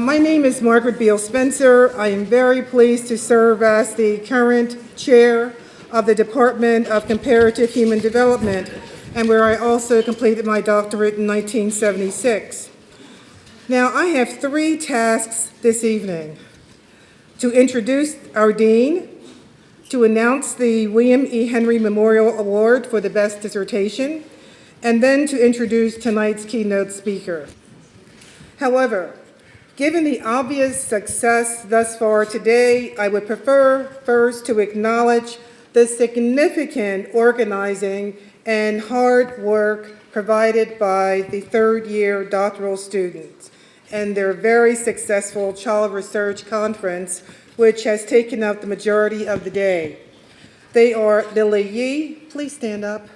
My name is Margaret Beal Spencer. I am very pleased to serve as the current chair of the Department of Comparative Human Development, and where I also completed my doctorate in 1976. Now, I have 3 tasks this evening: to introduce our dean, to announce the William E. Henry Memorial Award for the best dissertation, and then to introduce tonight's keynote speaker. However, given the obvious success thus far today, I would prefer first to acknowledge the significant organizing and hard work provided by the third-year doctoral students and their very successful Child Research Conference, which has taken up the majority of the day. They are Lily Yee, please stand up,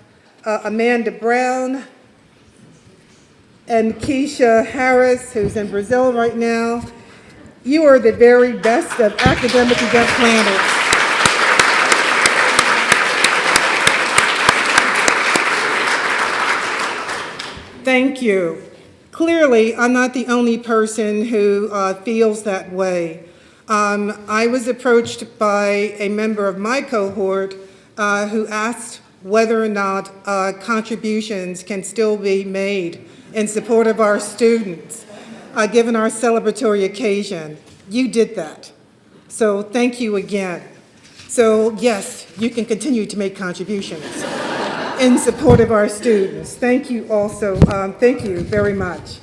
Amanda Brown, and Keisha Harris, who's in Brazil right now. You are the very best of academic event planners. Thank you. Clearly, I'm not the only person who feels that way. I was approached by a member of my cohort who asked whether or not contributions can still be made in support of our students, given our celebratory occasion. You did that. So thank you again. So yes, you can continue to make contributions in support of our students. Thank you also. Thank you very much.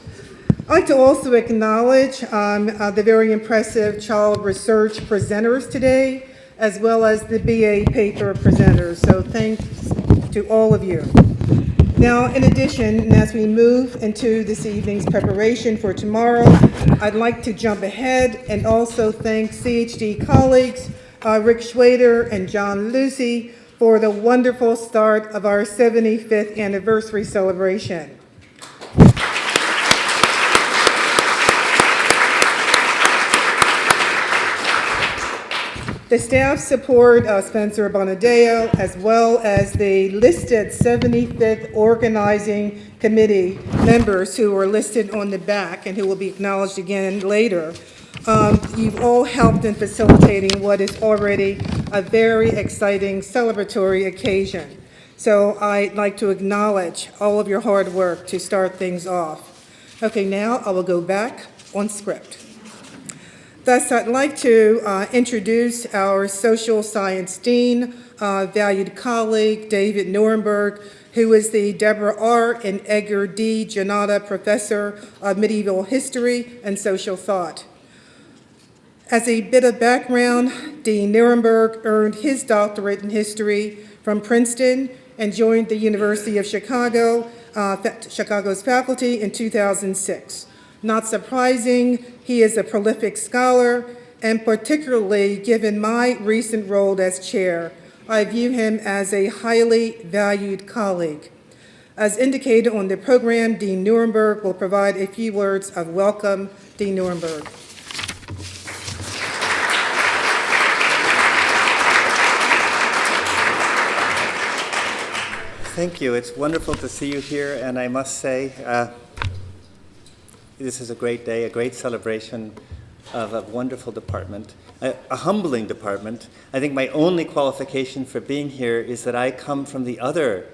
I'd like to also acknowledge the very impressive child research presenters today, as well as the BA paper presenters. So thanks to all of you. Now, in addition, and as we move into this evening's preparation for tomorrow, I'd like to jump ahead and also thank CHD colleagues Rick Schwader and John Lucy for the wonderful start of our 75th anniversary celebration. The staff support Spencer Bonadeo, as well as the listed 75th organizing committee members who are listed on the back and who will be acknowledged again later. You've all helped in facilitating what is already a very exciting celebratory occasion. So I'd like to acknowledge all of your hard work to start things off. Okay, now I will go back on script. Thus, I'd like to introduce our social science dean, valued colleague, David Nuremberg, who is the Deborah R. and Edgar D. Janata Professor of Medieval History and Social Thought. As a bit of background, Dean Nuremberg earned his doctorate in history from Princeton and joined the University of Chicago, Chicago's faculty in 2006. Not surprising, he is a prolific scholar, and particularly given my recent role as chair, I view him as a highly valued colleague. As indicated on the program, Dean Nuremberg will provide a few words of welcome. Dean Nuremberg. Thank you. It's wonderful to see you here, and I must say, this is a great day, a great celebration of a wonderful department, a humbling department. I think my only qualification for being here is that I come from the other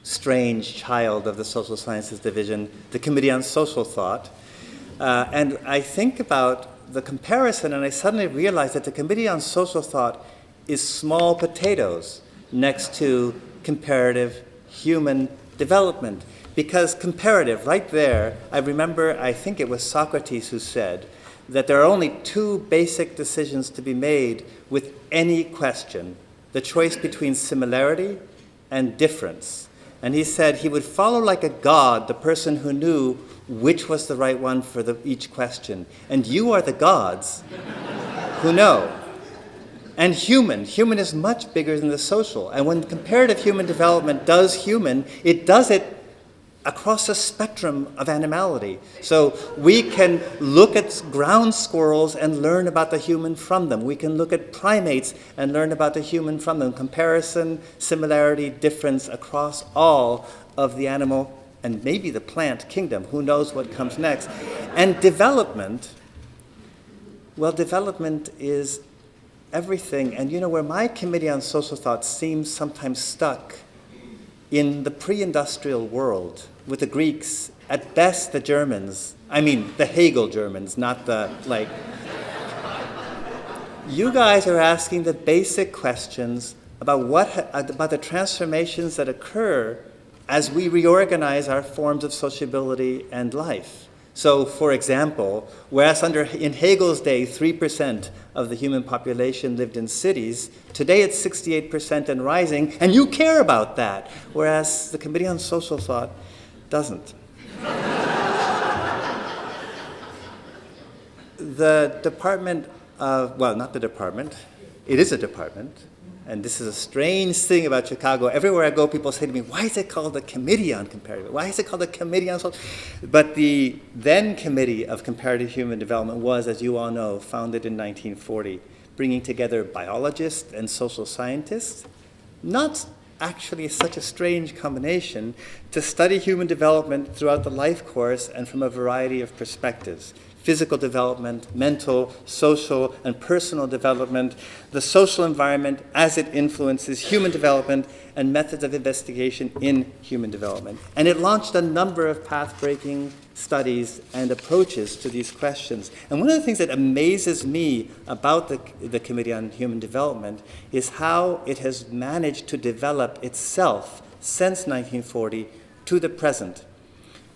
strange child of the Social Sciences Division, the Committee on Social Thought. And I think about the comparison, and I suddenly realize that the Committee on Social Thought is small potatoes next to comparative human development. Because comparative, right there, I remember, I think it was Socrates who said that there are only 2 basic decisions to be made with any question: the choice between similarity and difference. And he said he would follow like a god the person who knew which was the right one for each question. And you are the gods who know. And human is much bigger than the social. And when comparative human development does human, it does it across a spectrum of animality. So we can look at ground squirrels and learn about the human from them. We can look at primates and learn about the human from them. Comparison, similarity, difference across all of the animal and maybe the plant kingdom. Who knows what comes next? And development Well, development is everything. And you know, where my Committee on Social Thought seems sometimes stuck in the pre-industrial world with the Greeks, at best the Germans, I mean the Hegel Germans, not the, like, you guys are asking the basic questions about the transformations that occur as we reorganize our forms of sociability and life. So, for example, whereas in Hegel's day, 3% of the human population lived in cities, today it's 68% and rising, and you care about that, whereas the Committee on Social Thought doesn't. The department of, well, not the department, it is a department, and this is a strange thing about Chicago. Everywhere I go, people say to me, why is it called the Committee on Comparative? Why is it called the Committee on Social? But the then Committee of Comparative Human Development was, as you all know, founded in 1940, bringing together biologists and social scientists, not actually such a strange combination, to study human development throughout the life course and from a variety of perspectives. Physical development, mental, social, and personal development, the social environment as it influences human development, and methods of investigation in human development. And it launched a number of path-breaking studies and approaches to these questions. And one of the things that amazes me about the Committee on Human Development is how it has managed to develop itself since 1940 to the present.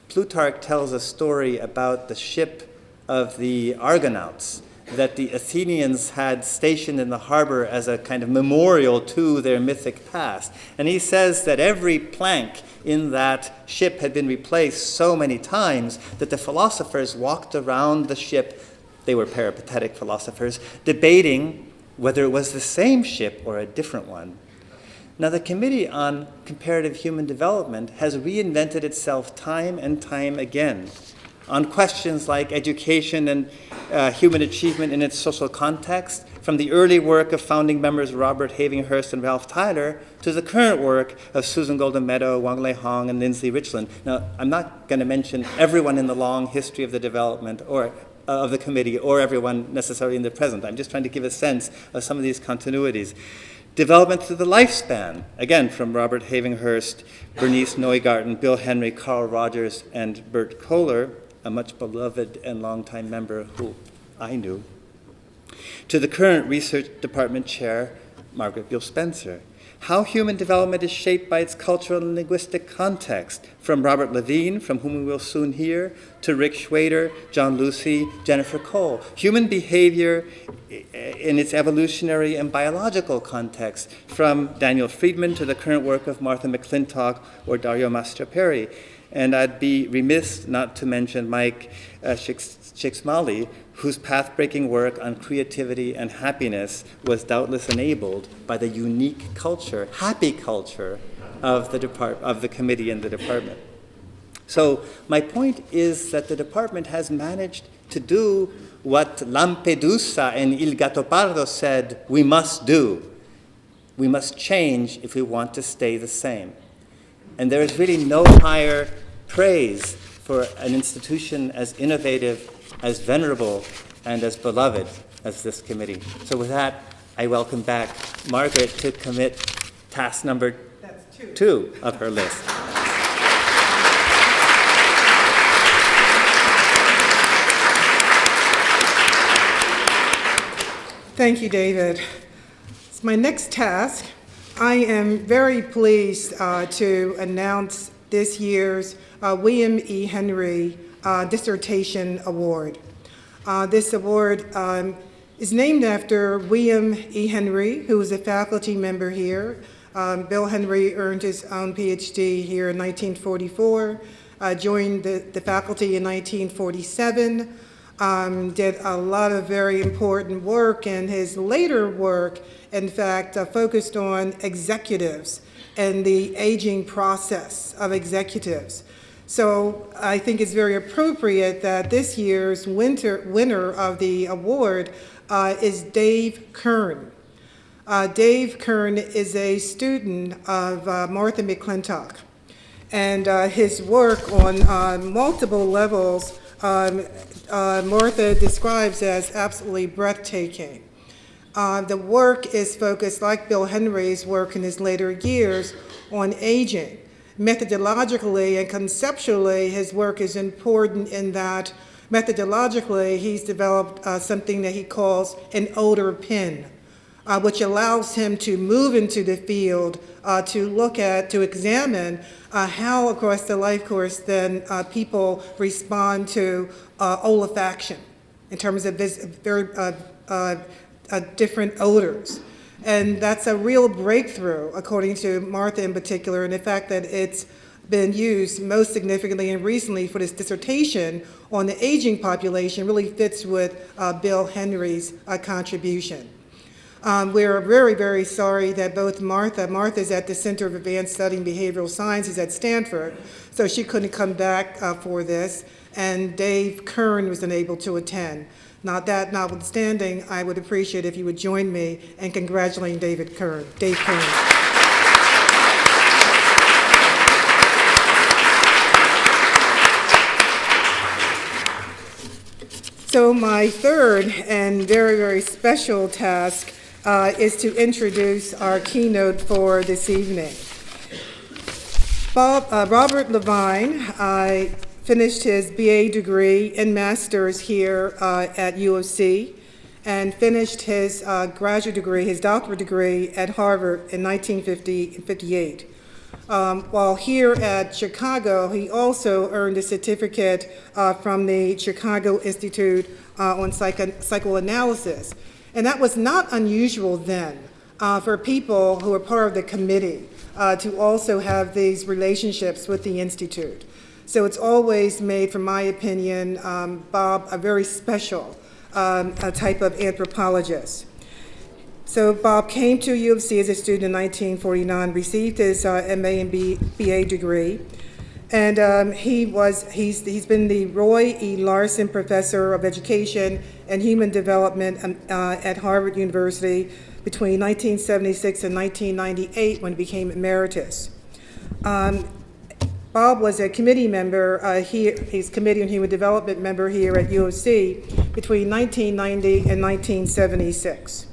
Plutarch tells a story about the ship of the Argonauts that the Athenians had stationed in the harbor as a kind of memorial to their mythic past. And he says that every plank in that ship had been replaced so many times that the philosophers walked around the ship, they were peripatetic philosophers, debating whether it was the same ship or a different one. Now, the Committee on Comparative Human Development has reinvented itself time and time again on questions like education and human achievement in its social context, from the early work of founding members Robert Havinghurst and Ralph Tyler to the current work of Susan Golden Meadow, Wang Lei Hong, and Lindsley Richland. Now, I'm not going to mention everyone in the long history of the development or of the committee or everyone necessarily in the present. I'm just trying to give a sense of some of these continuities. Development through the lifespan, again, from Robert Havinghurst, Bernice Neugarten, Bill Henry, Carl Rogers, and Bert Kohler, a much beloved and longtime member who I knew, to the current research department chair, Margaret Beale Spencer. How human development is shaped by its cultural and linguistic context, from Robert Levine, from whom we will soon hear, to Rick Schwader, John Lucy, Jennifer Cole. Human behavior in its evolutionary and biological context, from Daniel Friedman to the current work of Martha McClintock or Dario Mastropieri. And I'd be remiss not to mention Mike Csikszentmihalyi, whose path-breaking work on creativity and happiness was doubtless enabled by the unique culture, happy culture, of the committee and the department. So my point is that the department has managed to do what Lampedusa and Il Gattopardo said we must do. We must change if we want to stay the same. And there is really no higher praise for an institution as innovative, as venerable, and as beloved as this committee. So with that, I welcome back Margaret to commit task number 2 of her list. Thank you, David. It's my next task. I am very pleased to announce this year's William E. Henry Dissertation Award. This award is named after William E. Henry, who was a faculty member here. Bill Henry earned his own PhD here in 1944, joined the faculty in 1947, did a lot of very important work, and his later work, in fact, focused on executives and the aging process of executives. So I think it's very appropriate that this year's winner of the award is Dave Kern. Dave Kern is a student of Martha McClintock, and his work on multiple levels Martha describes as absolutely breathtaking. The work is focused, like Bill Henry's work in his later years, on aging. Methodologically and conceptually, his work is important in that methodologically he's developed something that he calls an odor pin, which allows him to move into the field to look at, to examine how across the life course then people respond to olefaction in terms of very different odors. And that's a real breakthrough, according to Martha in particular, and the fact that it's been used most significantly and recently for this dissertation on the aging population really fits with Bill Henry's contribution. We're very, very sorry that both Martha's at the Center of Advanced Study in Behavioral Sciences at Stanford, so she couldn't come back for this, and Dave Kern was unable to attend. Now that notwithstanding, I would appreciate if you would join me in congratulating Dave Kern. So my third and very, very special task is to introduce our keynote for this evening. Robert Levine finished his BA degree and master's here at U of C, and finished his graduate degree, his doctorate degree at Harvard in 1958. While here at Chicago, he also earned a certificate from the Chicago Institute on Psychoanalysis. And that was not unusual then for people who were part of the committee to also have these relationships with the Institute. So it's always made, from my opinion, Bob, a very special type of anthropologist. So Bob came to U of C as a student in 1949, received his MA and BA degree, and he's been the Roy E. Larson Professor of Education and Human Development at Harvard University between 1976 and 1998 when he became emeritus. Bob was a committee member here, he's Committee on Human Development member here at U of C between 1990 and 1976.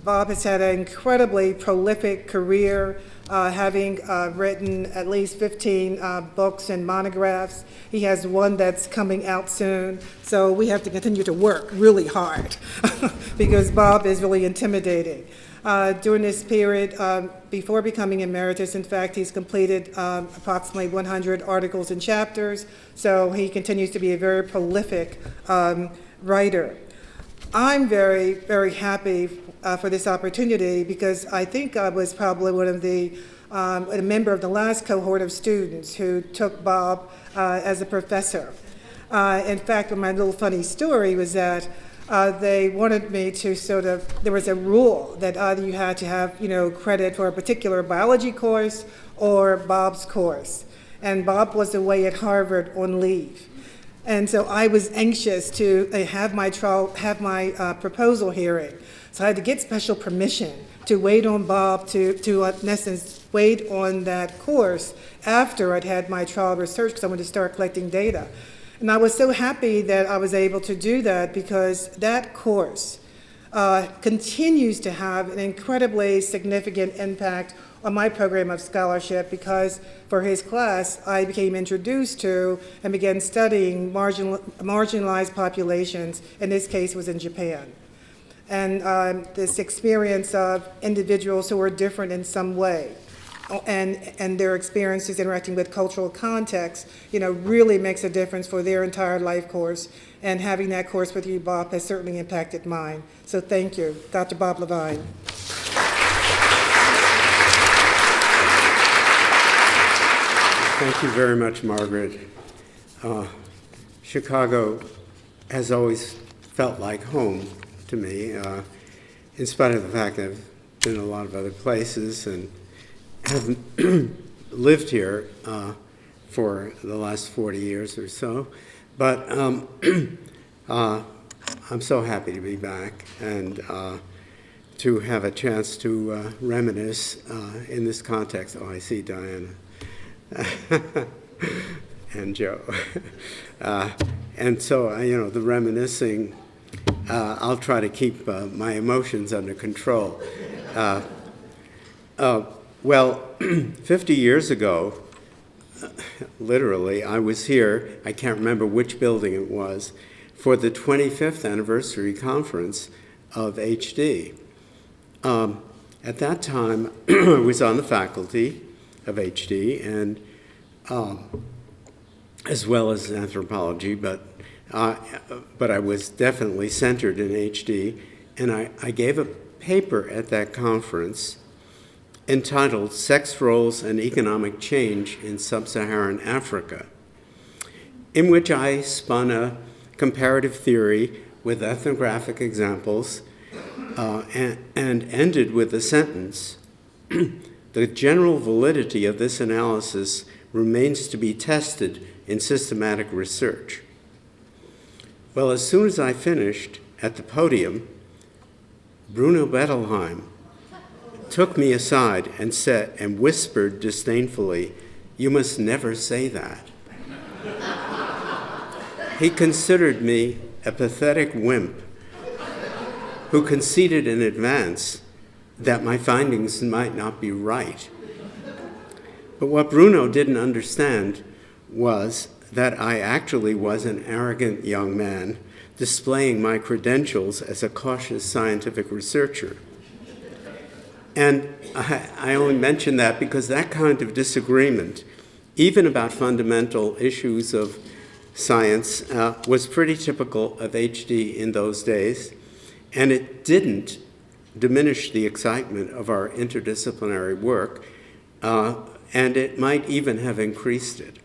Bob has had an incredibly prolific career, having written at least 15 books and monographs. He has one that's coming out soon, so we have to continue to work really hard because Bob is really intimidating. During this period, before becoming emeritus, in fact, he's completed approximately 100 articles and chapters, so he continues to be a very prolific writer. I'm very, very happy for this opportunity because I think I was probably one of a member of the last cohort of students who took Bob as a professor. In fact, my little funny story was that they wanted me to there was a rule that either you had to have, credit for a particular biology course or Bob's course. And Bob was away at Harvard on leave. And so I was anxious to have my proposal hearing. So I had to get special permission to wait on Bob to in essence, wait on that course after I'd had my trial research because I wanted to start collecting data. And I was so happy that I was able to do that because that course continues to have an incredibly significant impact on my program of scholarship because for his class, I became introduced to and began studying marginalized populations. In this case, was in Japan. And this experience of individuals who are different in some way and their experiences interacting with cultural context, really makes a difference for their entire life course. And having that course with you, Bob, has certainly impacted mine. So thank you, Dr. Bob Levine. Thank you very much, Margaret. Chicago has always felt like home to me, in spite of the fact that I've been in a lot of other places and have lived here for the last 40 years or so. But I'm so happy to be back and to have a chance to reminisce in this context. Oh, I see Diana and Joe. And so, the reminiscing, I'll try to keep my emotions under control. Well, 50 years ago, literally, I was here, I can't remember which building it was, for the 25th anniversary conference of HD. At that time, I was on the faculty of HD, and as well as anthropology, but I was definitely centered in HD, and I gave a paper at that conference entitled Sex Roles and Economic Change in Sub-Saharan Africa, in which I spun a comparative theory with ethnographic examples and ended with the sentence, "The general validity of this analysis remains to be tested in systematic research." Well, as soon as I finished at the podium, Bruno Bettelheim took me aside and whispered disdainfully, "You must never say that." He considered me a pathetic wimp who conceded in advance that my findings might not be right. But what Bruno didn't understand was that I actually was an arrogant young man displaying my credentials as a cautious scientific researcher. And I only mention that because that kind of disagreement, even about fundamental issues of science, was pretty typical of HD in those days, and it didn't diminish the excitement of our interdisciplinary work, and it might even have increased it.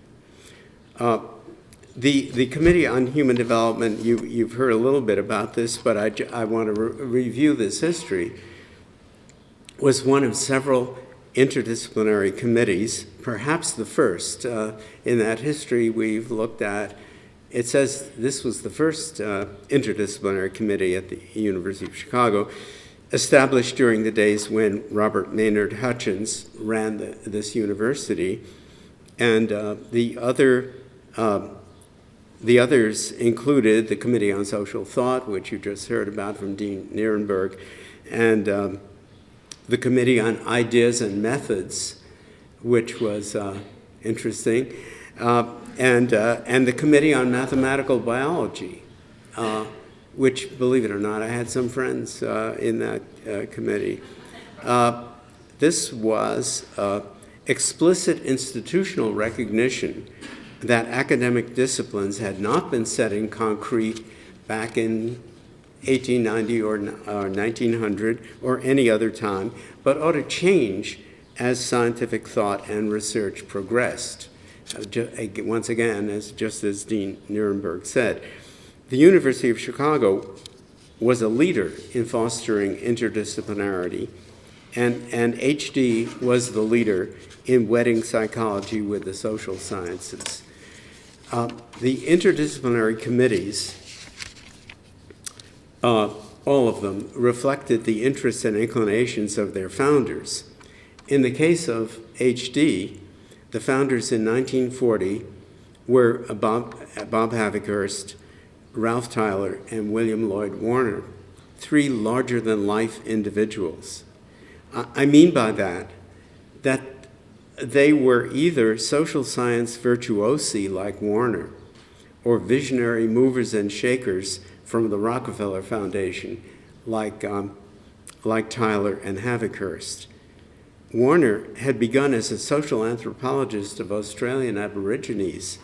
The Committee on Human Development, you've heard a little bit about this, but I want to review this history, was one of several interdisciplinary committees, perhaps the first. In that history we've looked at, it says this was the first interdisciplinary committee at the University of Chicago, established during the days when Robert Maynard Hutchins ran this university. And the others included the Committee on Social Thought, which you just heard about from Dean Nierenberg, and the Committee on Ideas and Methods, which was interesting, and the Committee on Mathematical Biology, which, believe it or not, I had some friends in that committee. This was explicit institutional recognition that academic disciplines had not been set in concrete back in 1890 or 1900 or any other time, but ought to change as scientific thought and research progressed. Once again, just as Dean Nierenberg said, the University of Chicago was a leader in fostering interdisciplinarity, and HD was the leader in wedding psychology with the social sciences. The interdisciplinary committees, all of them, reflected the interests and inclinations of their founders. In the case of HD, the founders in 1940 were Bob Havikhurst, Ralph Tyler, and William Lloyd Warner, three larger-than-life individuals. I mean by that they were either social science virtuosi like Warner or visionary movers and shakers from the Rockefeller Foundation like Tyler and Havikhurst. Warner had begun as a social anthropologist of Australian Aborigines,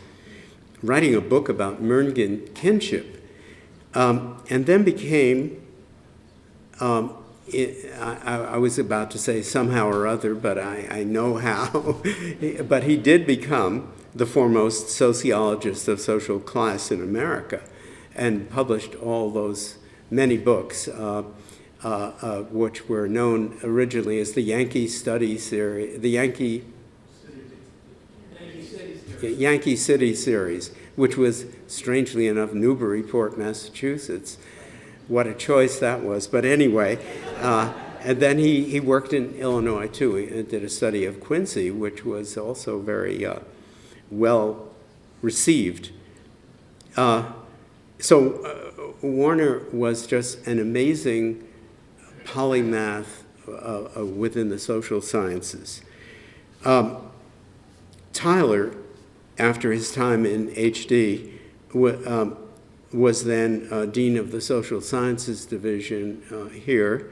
writing a book about Merngen kinship, and then became, I was about to say somehow or other, but I know how, but he did become the foremost sociologist of social class in America and published all those many books, which were known originally as the Yankee Study Series, the Yankee City Series, which was, strangely enough, Newburyport, Massachusetts. What a choice that was. But anyway, and then he worked in Illinois, too. He did a study of Quincy, which was also very well received. Warner was just an amazing polymath within the social sciences. Tyler, after his time in HD, was then Dean of the Social Sciences Division here,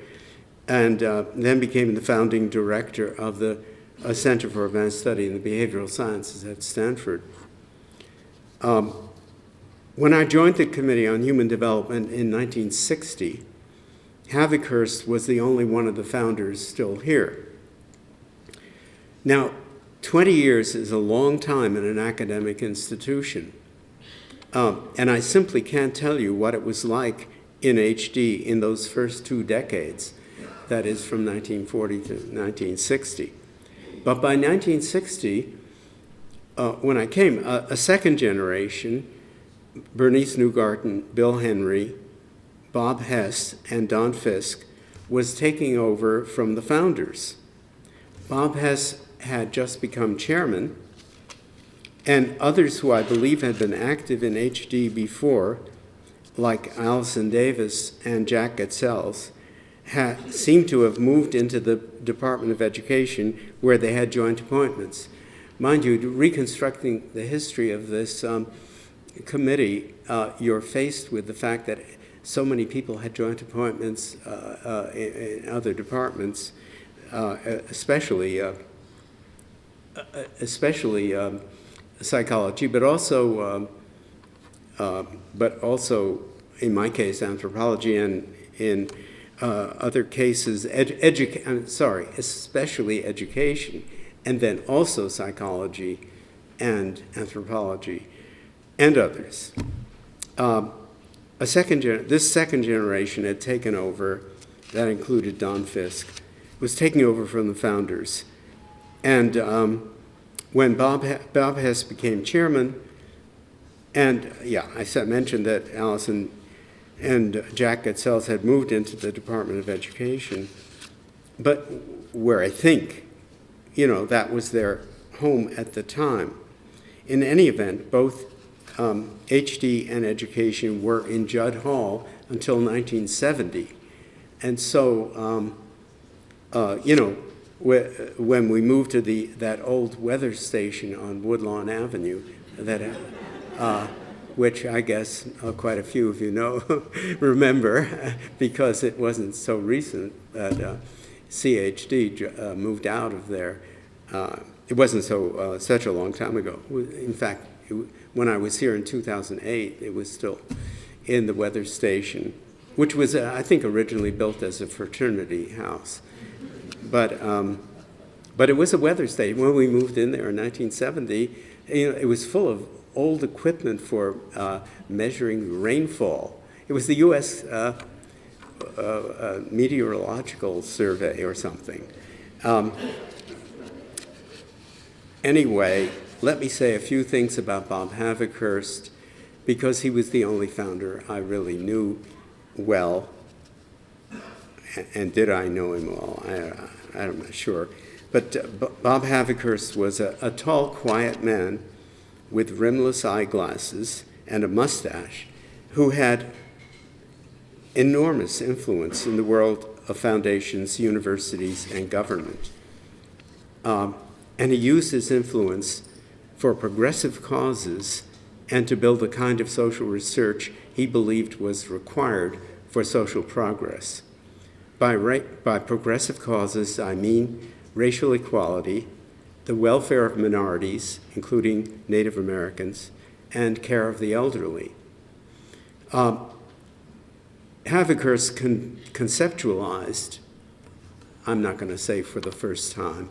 and then became the founding director of the Center for Advanced Study in the Behavioral Sciences at Stanford. When I joined the Committee on Human Development in 1960, Havikhurst was the only one of the founders still here. Now, 20 years is a long time in an academic institution. And I simply can't tell you what it was like in HD in those first 2 decades, that is from 1940 to 1960. But by 1960, when I came, a second generation, Bernice Newgarten, Bill Henry, Bob Hess, and Don Fisk, was taking over from the founders. Bob Hess had just become chairman, and others who I believe had been active in HD before, like Allison Davis and Jack Getzels, seemed to have moved into the Department of Education where they had joint appointments. Mind you, reconstructing the history of this committee, you're faced with the fact that so many people had joint appointments in other departments, especially psychology, but also in my case anthropology, and in other cases especially education, and then also psychology and anthropology and others. This second generation had taken over, that included Don Fisk, was taking over from the founders. And when Bob Hess became chairman, and I mentioned that Allison and Jack Getzels had moved into the Department of Education, but where I think, that was their home at the time. In any event, both HD and education were in Judd Hall until 1970. And so, when we moved to that old weather station on Woodlawn Avenue, which I guess quite a few of you remember, because it wasn't so recent that CHD moved out of there. It wasn't such a long time ago. In fact, when I was here in 2008, it was still in the weather station, which was, I think, originally built as a fraternity house. But it was a weather station. When we moved in there in 1970, it was full of old equipment for measuring rainfall. It was the U.S. Meteorological Survey or something. Anyway, let me say a few things about Bob Havikhurst, because he was the only founder I really knew well. And did I know him well? I'm not sure. But Bob Havikhurst was a tall, quiet man with rimless eyeglasses and a mustache who had enormous influence in the world of foundations, universities, and government. And he used his influence for progressive causes and to build the kind of social research he believed was required for social progress. By progressive causes, I mean racial equality, the welfare of minorities, including Native Americans, and care of the elderly. Havikhurst conceptualized, I'm not going to say for the first time,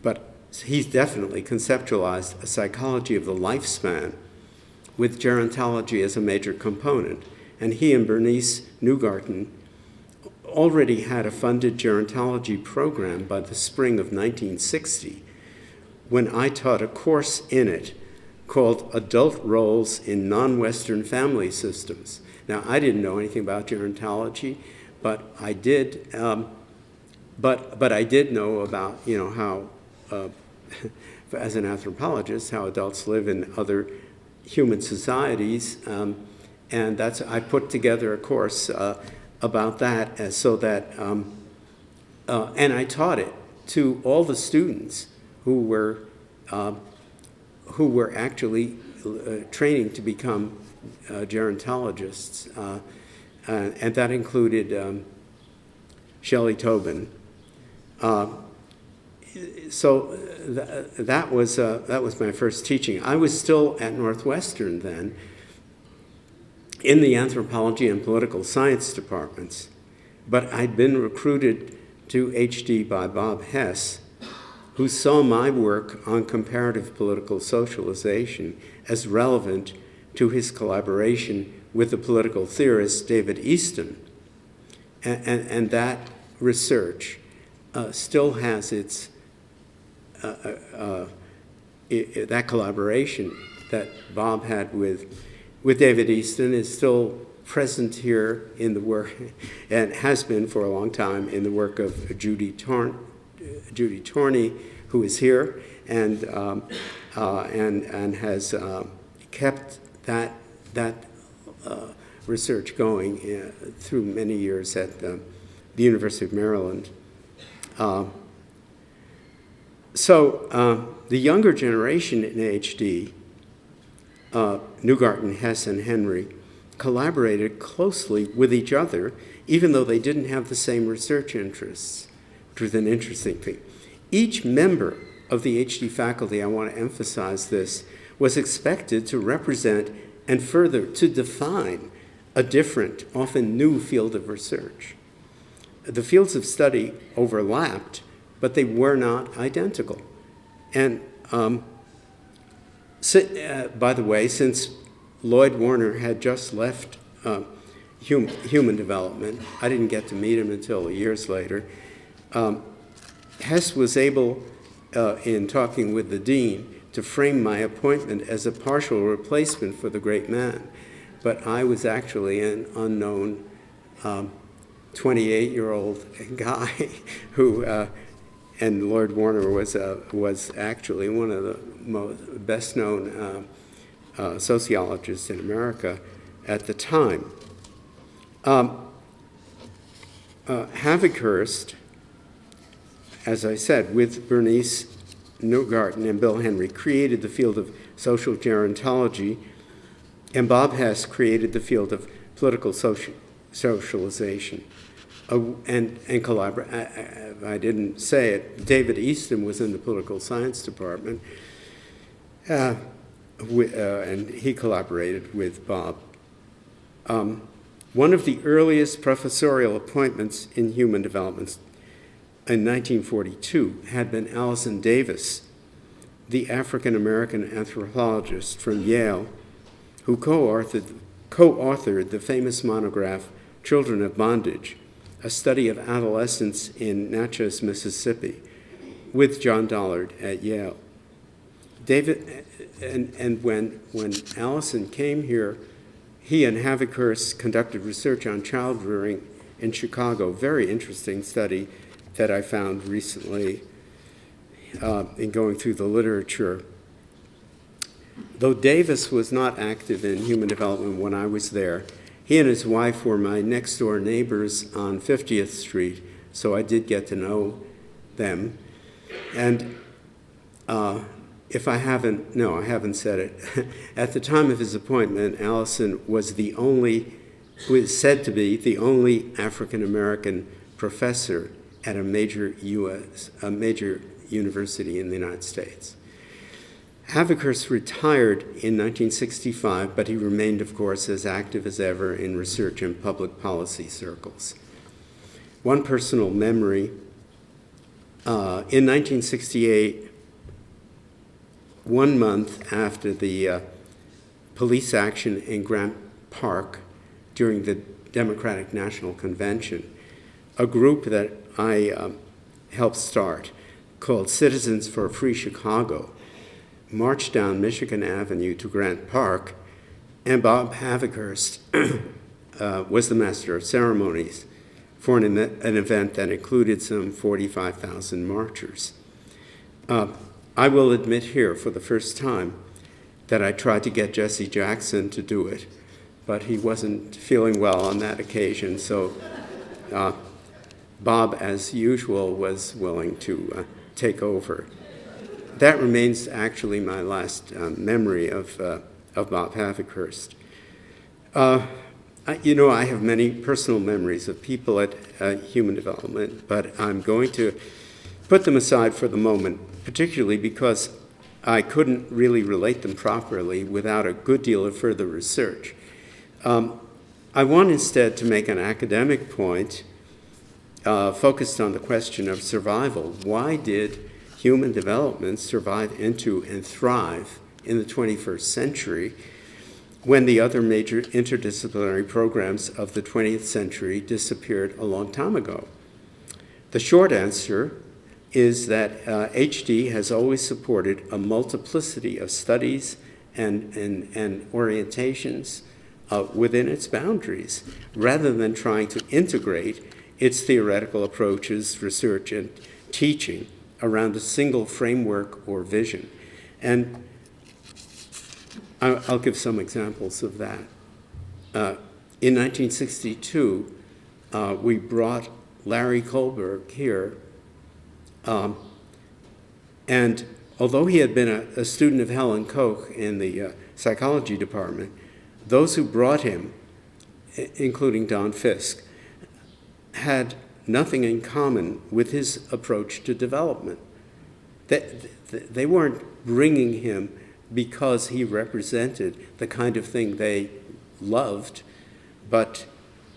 but he's definitely conceptualized a psychology of the lifespan with gerontology as a major component. And he and Bernice Newgarten already had a funded gerontology program by the spring of 1960, when I taught a course in it called Adult Roles in Non-Western Family Systems. Now, I didn't know anything about gerontology, but I did. But I did know about how, as an anthropologist, how adults live in other human societies, And I put together a course about that, so that, and I taught it to all the students who were actually training to become gerontologists, and that included Shelley Tobin. So that was my first teaching. I was still at Northwestern then, in the anthropology and political science departments, but I'd been recruited to HD by Bob Hess, who saw my work on comparative political socialization as relevant to his collaboration with the political theorist David Easton. And that research still has its, that collaboration that Bob had with David Easton is still present here in the work, and has been for a long time in the work of Judy Torney, who is here, and has kept that research going through many years at the University of Maryland. So the younger generation in HD, Neugarten, Hess, and Henry, collaborated closely with each other, even though they didn't have the same research interests, which was an interesting thing. Each member of the HD faculty, I want to emphasize this, was expected to represent and further to define a different, often new field of research. The fields of study overlapped, but they were not identical. And by the way, since Lloyd Warner had just left human development, I didn't get to meet him until years later, Hess was able, in talking with the dean, to frame my appointment as a partial replacement for the great man. But I was actually an unknown 28-year-old guy who, and Lord Warner was actually one of the most best-known sociologists in America at the time. Havikhurst, as I said, with Bernice Neugarten and Bill Henry, created the field of social gerontology, and Bob Hess created the field of political socialization. And collaborate. I didn't say it. David Easton was in the political science department, and he collaborated with Bob. One of the earliest professorial appointments in human development in 1942 had been Allison Davis, the African-American anthropologist from Yale, who co-authored the famous monograph, Children of Bondage, a study of adolescence in Natchez, Mississippi, with John Dollard at Yale. David, and when Allison came here, he and Havikhurst conducted research on child rearing in Chicago, very interesting study that I found recently in going through the literature. Though Davis was not active in human development when I was there, he and his wife were my next-door neighbors on 50th Street, so I did get to know them. And if I haven't, no, I haven't said it. At the time of his appointment, Allison was who is said to be the only African-American professor at a major university in the United States. Havikhurst retired in 1965, but he remained, of course, as active as ever in research and public policy circles. One personal memory, in 1968, 1 month after the police action in Grant Park during the Democratic National Convention, a group that I helped start called Citizens for a Free Chicago marched down Michigan Avenue to Grant Park, and Bob Havikhurst was the master of ceremonies for an event that included some 45,000 marchers. I will admit here for the first time that I tried to get Jesse Jackson to do it, but he wasn't feeling well on that occasion, so Bob, as usual, was willing to take over. That remains actually my last memory of Bob Havikhurst. I have many personal memories of people at Human Development, but I'm going to put them aside for the moment, particularly because I couldn't really relate them properly without a good deal of further research. I want instead to make an academic point focused on the question of survival. Why did human development survive into and thrive in the 21st century when the other major interdisciplinary programs of the 20th century disappeared a long time ago? The short answer is that HD has always supported a multiplicity of studies and orientations within its boundaries, rather than trying to integrate its theoretical approaches, research, and teaching around a single framework or vision. And I'll give some examples of that. In 1962, we brought Larry Kohlberg here, and although he had been a student of Helen Koch in the psychology department, those who brought him, including Don Fisk, had nothing in common with his approach to development. They weren't bringing him because he represented the kind of thing they loved, but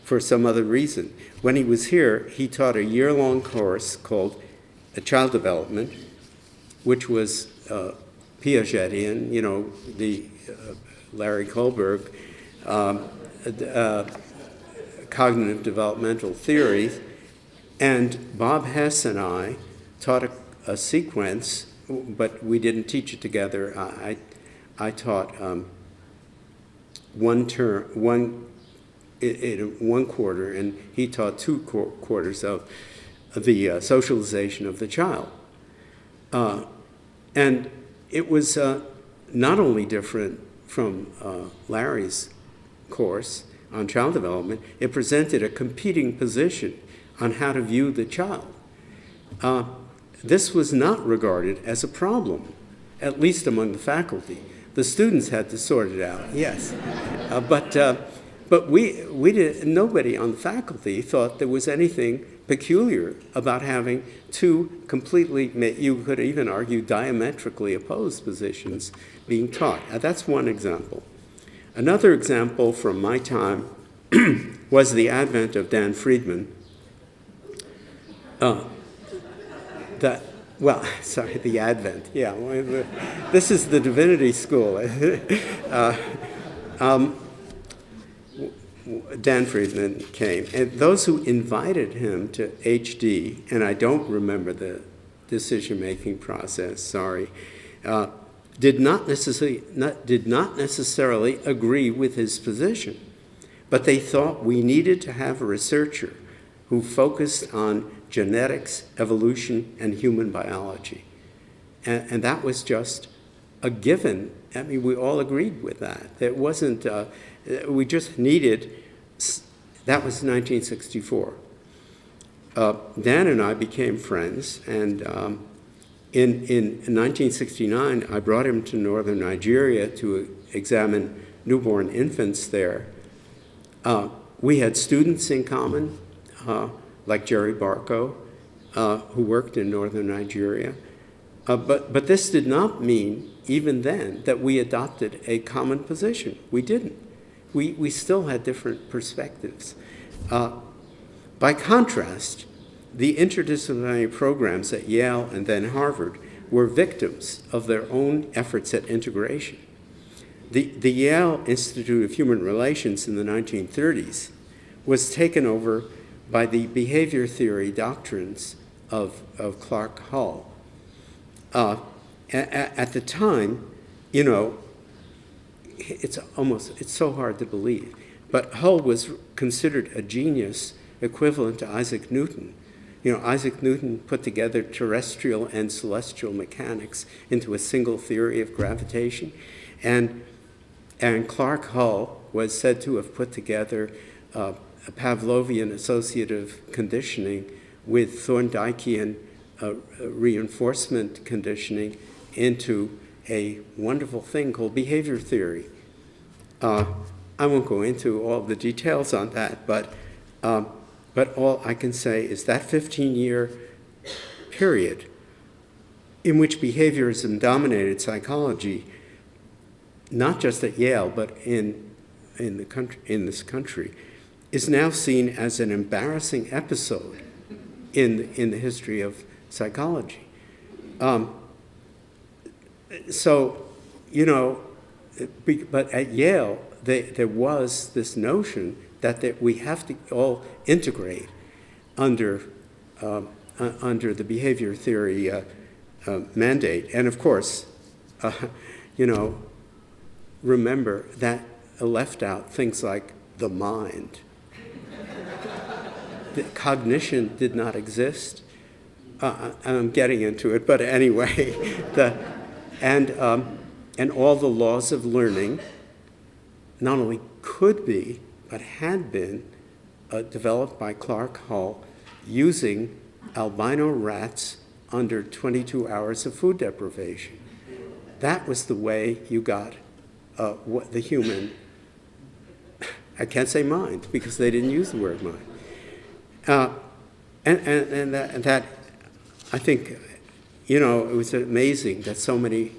for some other reason. When he was here, he taught a year-long course called Child Development, which was Piagetian, the Larry Kohlberg, cognitive developmental theories, and Bob Hess and I taught a sequence, but we didn't teach it together. I taught one quarter, and he taught two quarters of the socialization of the child. And it was not only different from Larry's course on child development, it presented a competing position on how to view the child. This was not regarded as a problem, at least among the faculty. The students had to sort it out, yes. But we did, nobody on the faculty thought there was anything peculiar about having two completely, you could even argue, diametrically opposed positions being taught. That's one example. Another example from my time was the advent of Dan Friedman. The advent, yeah. This is the divinity school. Dan Friedman came, and those who invited him to HD, and I don't remember the decision-making process, sorry, did not necessarily agree with his position, but they thought we needed to have a researcher who focused on genetics, evolution, and human biology. And that was just a given. I mean, we all agreed with that. It wasn't, we just needed, that was 1964. Dan and I became friends, and in 1969, I brought him to northern Nigeria to examine newborn infants there. We had students in common, like Jerry Barco, who worked in northern Nigeria. But this did not mean, even then, that we adopted a common position. We didn't. We still had different perspectives. By contrast, the interdisciplinary programs at Yale and then Harvard were victims of their own efforts at integration. The Yale Institute of Human Relations in the 1930s was taken over by the behavior theory doctrines of Clark Hull. At the time, it's so hard to believe, but Hull was considered a genius equivalent to Isaac Newton. Isaac Newton put together terrestrial and celestial mechanics into a single theory of gravitation, and Clark Hull was said to have put together a Pavlovian associative conditioning with Thorndikean reinforcement conditioning into a wonderful thing called behavior theory. I won't go into all the details on that, but all I can say is that 15-year period in which behaviorism dominated psychology, not just at Yale, but in this country, is now seen as an embarrassing episode in the history of psychology. So, you know, but at Yale, there was this notion that we have to all integrate under the behavior theory mandate. And of course, you know, remember that left out things like the mind. The cognition did not exist. I'm getting into it, but anyway, and all the laws of learning not only could be, but had been developed by Clark Hull using albino rats under 22 hours of food deprivation. That was the way you got what the human, I can't say mind because they didn't use the word mind. And that, I think, you know, it was amazing that so many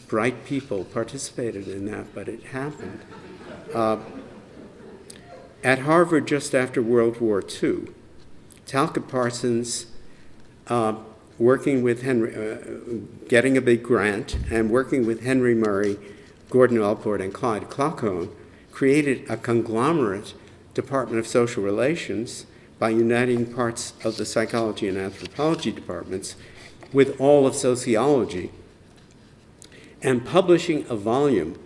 bright people participated in that, but it happened. At Harvard, just after World War II, Talcott Parsons, working with Henry, getting a big grant, and working with Henry Murray, Gordon Allport, and Clyde Clockone, created a conglomerate Department of Social Relations by uniting parts of the psychology and anthropology departments with all of sociology, and publishing a volume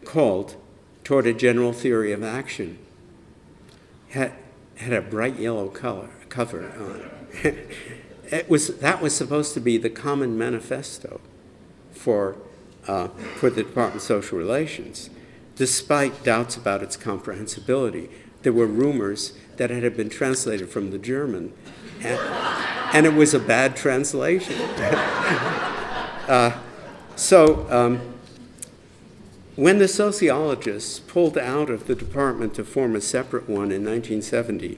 called Toward a General Theory of Action. Had a bright yellow cover on it. That was supposed to be the common manifesto for the Department of Social Relations, despite doubts about its comprehensibility. There were rumors that it had been translated from the German, and it was a bad translation. When the sociologists pulled out of the department to form a separate one in 1970,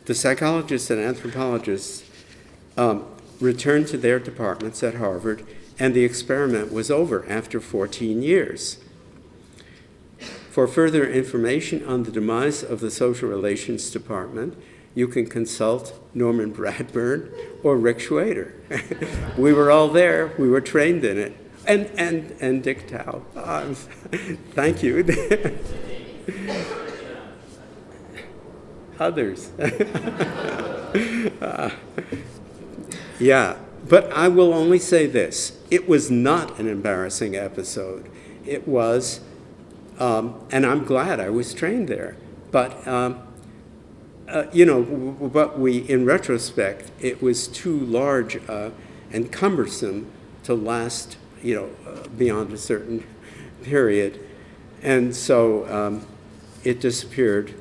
the psychologists and anthropologists returned to their departments at Harvard, and the experiment was over after 14 years. For further information on the demise of the Social Relations Department, you can consult Norman Bradburn or Rick Schwader. We were all there. We were trained in it. And Dick Tao. Thank you. Others. Yeah, but I will only say this. It was not an embarrassing episode. It was, and I'm glad I was trained there. But, you know, but in retrospect, it was too large and cumbersome to last, you know, beyond a certain period. And so it disappeared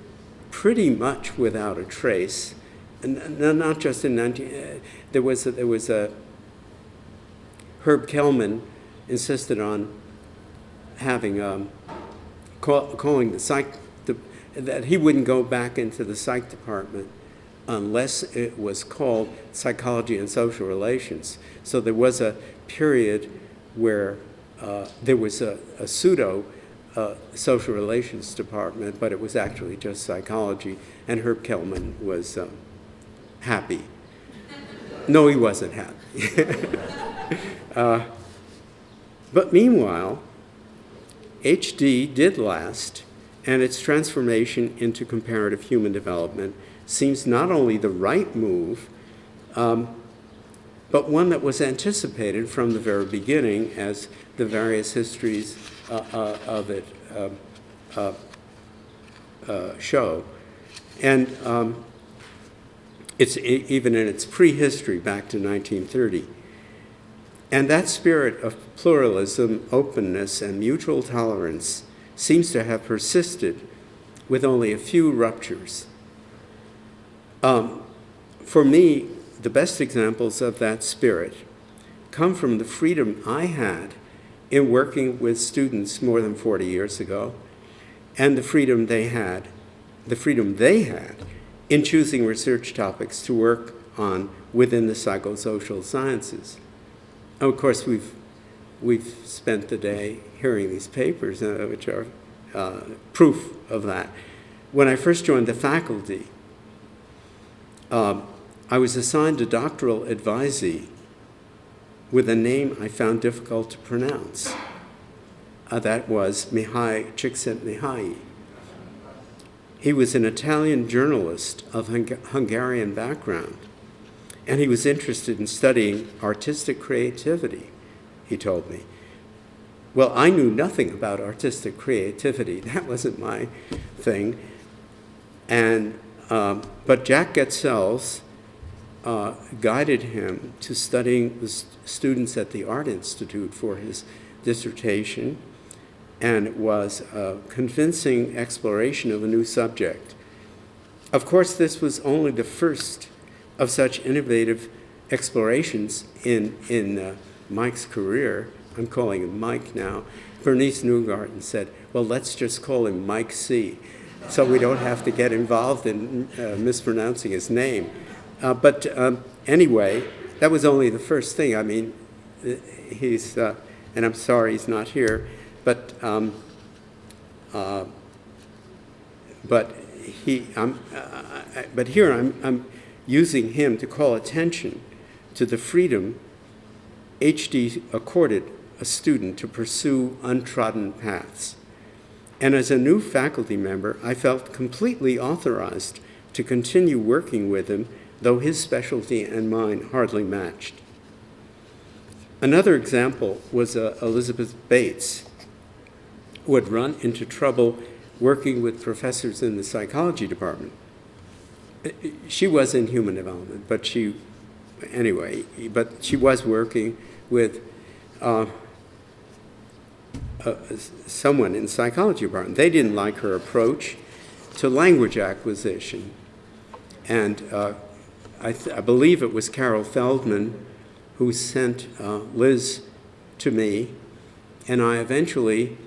pretty much without a trace. And not just in there was a Herb Kelman insisted on having calling the psych that he wouldn't go back into the psych department unless it was called Psychology and Social Relations. So there was a period where there was a pseudo social relations department, but it was actually just psychology, and Herb Kelman was happy. No, he wasn't happy. But meanwhile, HD did last, and its transformation into comparative human development seems not only the right move, but one that was anticipated from the very beginning, as the various histories of it show. And it's even in its prehistory back to 1930. And that spirit of pluralism, openness, and mutual tolerance seems to have persisted with only a few ruptures. For me, the best examples of that spirit come from the freedom I had in working with students more than 40 years ago, and the freedom they had in choosing research topics to work on within the psychosocial sciences. Of course, we've spent the day hearing these papers, which are proof of that. When I first joined the faculty, I was assigned a doctoral advisee with a name I found difficult to pronounce. That was Mihai Csikszentmihalyi. He was an Italian journalist of Hungarian background, and he was interested in studying artistic creativity, he told me. Well, I knew nothing about artistic creativity. That wasn't my thing. But Jack Getzels guided him to studying the students at the Art Institute for his dissertation, and it was a convincing exploration of a new subject. Of course, this was only the first of such innovative explorations in Mike's career. I'm calling him Mike now. Bernice Newgarden said, well, let's just call him Mike C., so we don't have to get involved in mispronouncing his name. But anyway, that was only the first thing. I mean, he's, and I'm sorry he's not here, but here I'm using him to call attention to the freedom HD accorded a student to pursue untrodden paths. And as a new faculty member, I felt completely authorized to continue working with him, though his specialty and mine hardly matched. Another example was Elizabeth Bates, who had run into trouble working with professors in the psychology department. She was in human development, but she was working with someone in the psychology department. They didn't like her approach to language acquisition. And I believe it was Carol Feldman who sent Liz to me, and I eventually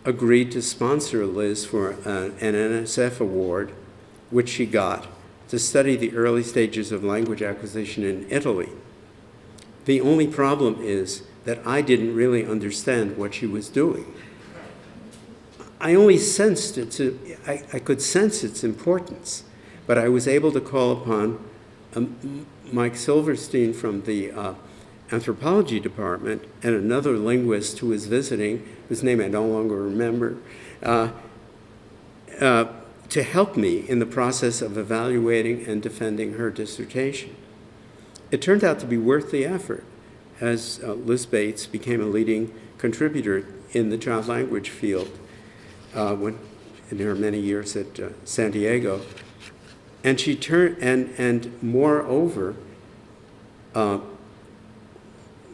agreed to sponsor Liz for an NSF award, which she got, to study the early stages of language acquisition in Italy. The only problem is that I didn't really understand what she was doing. I only sensed I could sense its importance, but I was able to call upon Mike Silverstein from the anthropology department and another linguist who was visiting, whose name I no longer remember, to help me in the process of evaluating and defending her dissertation. It turned out to be worth the effort, as Liz Bates became a leading contributor in the child language field in her many years at San Diego. And she moreover,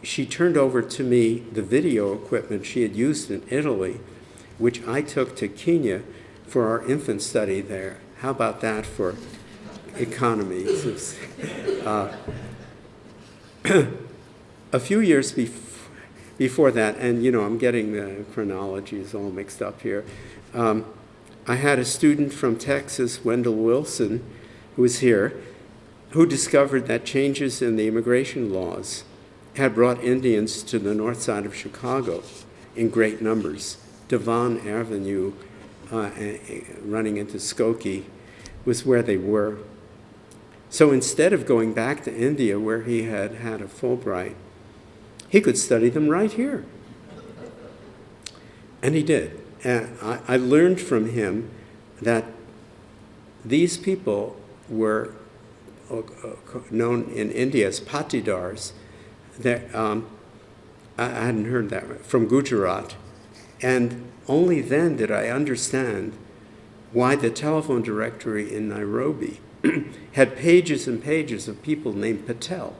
she turned over to me the video equipment she had used in Italy, which I took to Kenya for our infant study there. How about that for economies? A few years before that, and I'm getting the chronologies all mixed up here, I had a student from Texas, Wendell Wilson, who was here, who discovered that changes in the immigration laws had brought Indians to the north side of Chicago in great numbers. Devon Avenue, running into Skokie, was where they were. So instead of going back to India, where he had had a Fulbright, he could study them right here. And he did. And I learned from him that these people were known in India as patidars. I hadn't heard that, from Gujarat. And only then did I understand why the telephone directory in Nairobi had pages and pages of people named Patel.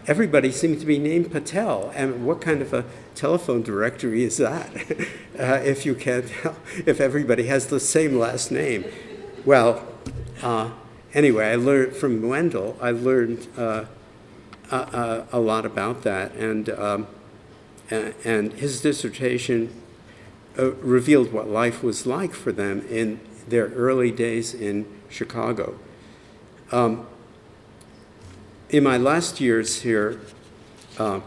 everybody seems to be named Patel. And what kind of a telephone directory is that? If you can't tell, if everybody has the same last name. Well, anyway, I learned from Wendell, I learned a lot about that. And his dissertation revealed what life was like for them in their early days in Chicago. In my last years here, a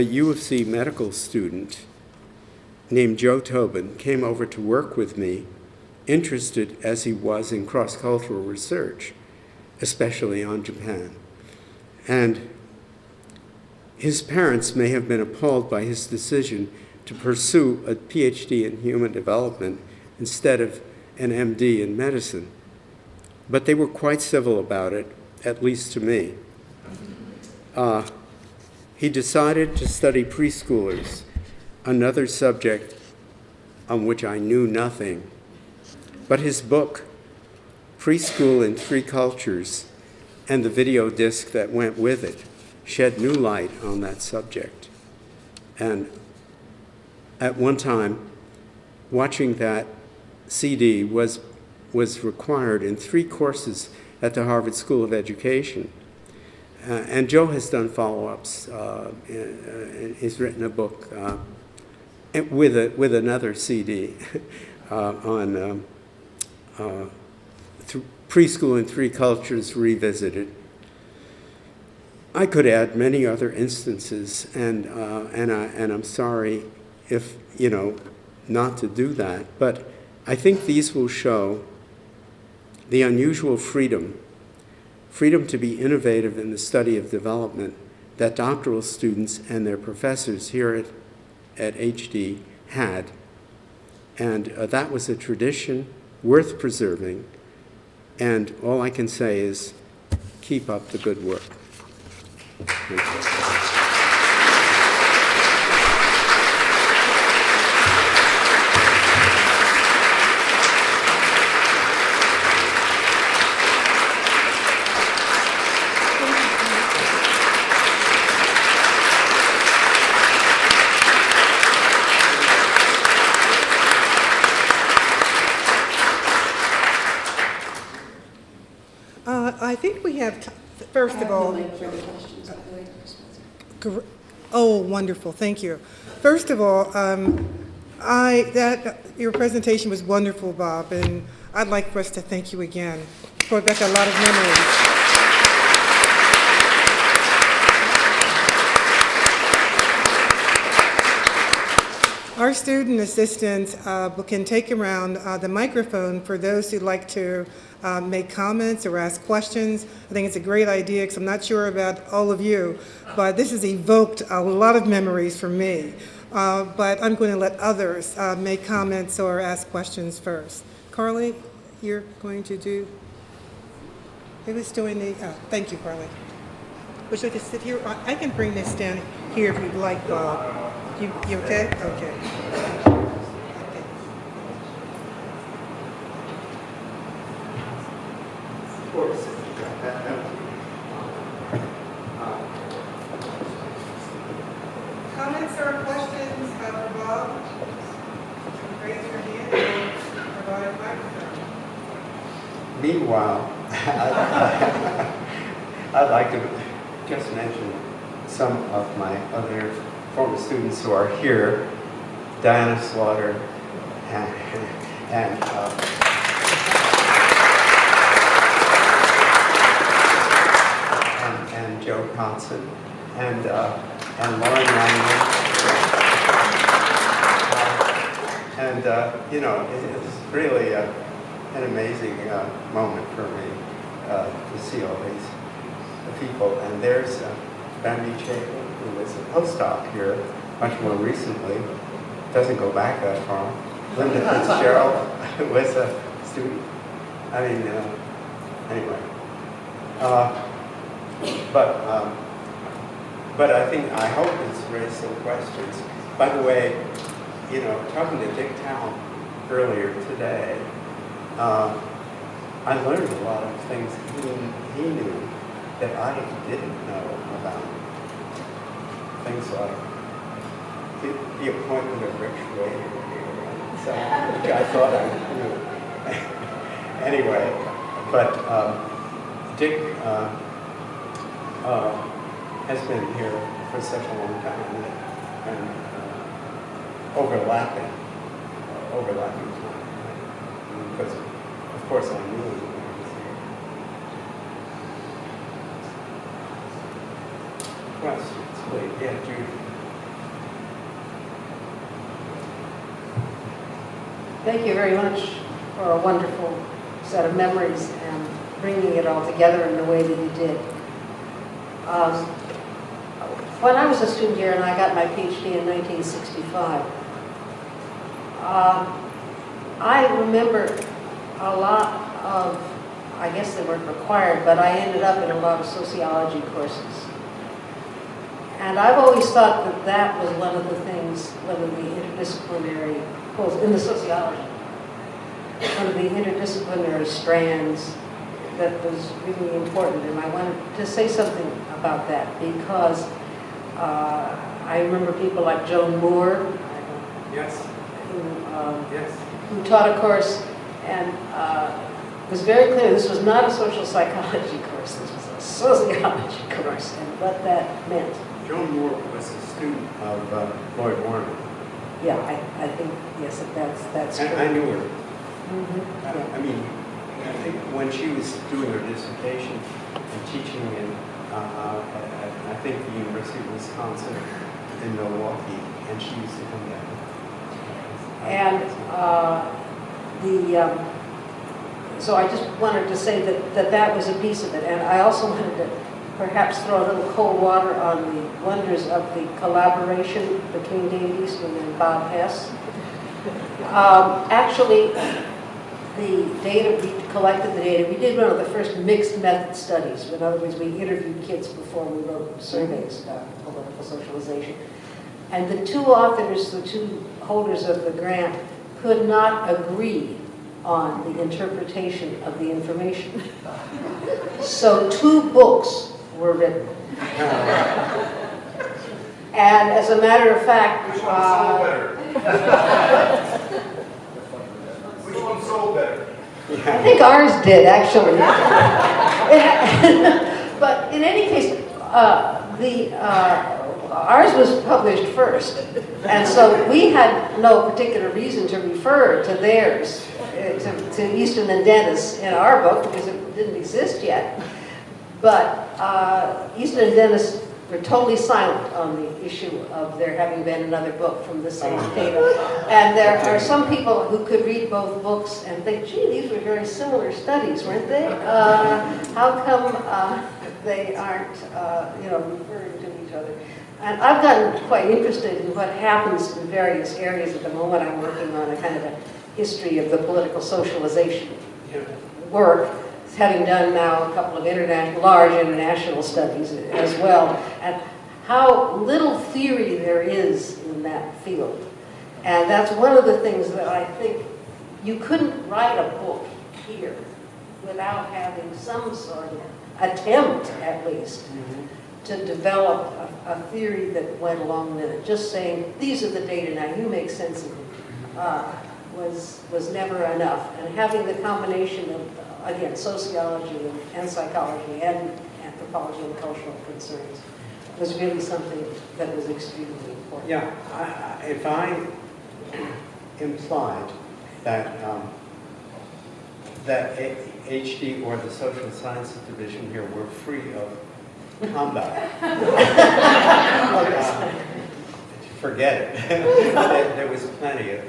U of C medical student named Joe Tobin came over to work with me, interested as he was in cross-cultural research, especially on Japan. And his parents may have been appalled by his decision to pursue a PhD in human development instead of an MD in medicine. But they were quite civil about it, at least to me. He decided to study preschoolers, another subject on which I knew nothing. But his book, Preschool in Three Cultures, and the video disc that went with it, shed new light on that subject. And at one time, watching that CD was required in 3 courses at the Harvard School of Education. And Joe has done follow-ups. He's written a book with another CD on Preschool in Three Cultures Revisited. I could add many other instances, and I'm sorry if, not to do that, but I think these will show the unusual freedom to be innovative in the study of development that doctoral students and their professors here at HD had. And that was a tradition worth preserving. And all I can say is keep up the good work. Thank you. I think we have, first of all. Oh, wonderful, thank you. First of all, your presentation was wonderful, Bob, and I'd like for us to thank you again. Brought back a lot of memories. Our student assistants can take around the microphone for those who'd like to make comments or ask questions. I think it's a great idea because I'm not sure about all of you, but this has evoked a lot of memories for me. But I'm going to let others make comments or ask questions first. Carly, you're going to do, who's doing the, thank you, Carly. Would you like to sit here? I can bring this down here if you'd like, Bob. You okay? Okay. Of course. Comments or questions for Bob? Raise your hand and provide a microphone. Meanwhile, I'd like to just mention some of my other former students who are here, Diana Slaughter and Joe Conson and Lauren Langman. It's really an amazing moment for me to see all these people. And there's Bambi Chapin, who was a postdoc here much more recently, doesn't go back that far. Linda Fitzgerald was a student. I mean, anyway. But I hope it's raised some questions. By the way, talking to Dick Town earlier today, I learned a lot of things he knew that I didn't know about things like the appointment of Rich Wade, so, which I thought I knew. Anyway, but Dick has been here for such a long time and overlapping time. Because, of course, I knew him when he was here. Questions, please. Yeah, Judy. Thank you very much for a wonderful set of memories and bringing it all together in the way that you did. When I was a student here and I got my PhD in 1965, I remember a lot of, I guess they weren't required, but I ended up in a lot of sociology courses. And I've always thought that that was one of the things, one of the interdisciplinary, in the sociology, one of the interdisciplinary strands that was really important. And I wanted to say something about that because I remember people like Joan Moore, Yes. Yes. who taught a course and it was very clear this was not a social psychology course, this was a sociology course, and what that meant. Joan Moore was a student of Lloyd Warner. Yeah, I think, yes, that's true. I knew her. Mhm, yeah. I mean, I think when she was doing her dissertation and teaching in, I think the University of Wisconsin in Milwaukee, and she used to come down. And so I just wanted to say that was a piece of it. And I also wanted to perhaps throw a little cold water on the wonders of the collaboration between Dave Eastman and Bob Hess. Actually, the data, we collected the data. We did one of the first mixed method studies. In other words, we interviewed kids before we wrote surveys about political socialization. And the two authors, the two holders of the grant, could not agree on the interpretation of the information. So 2 books were written. And as a matter of fact, Which one sold better? Which one sold better? I think ours did, actually. But in any case, ours was published first. And so we had no particular reason to refer to theirs, to Eastman and Dennis in our book, because it didn't exist yet. But Eastman and Dennis were totally silent on the issue of there having been another book from the same data. And there are some people who could read both books and think, gee, these were very similar studies, weren't they? How come they aren't, referring to each other? And I've gotten quite interested in what happens in various areas at the moment. I'm working on a kind of a history of the political socialization work, having done now a couple of large international studies as well, and how little theory there is in that field. And that's one of the things that I think you couldn't write a book here without having some sort of attempt, at least, to develop a theory that went along with it. Just saying, these are the data, now you make sense of them, was never enough. And having the combination of, again, sociology and psychology and anthropology and cultural concerns was really something that was extremely important. Yeah, if I implied that that HD or the Social Sciences Division here were free of combat, forget it. There was plenty of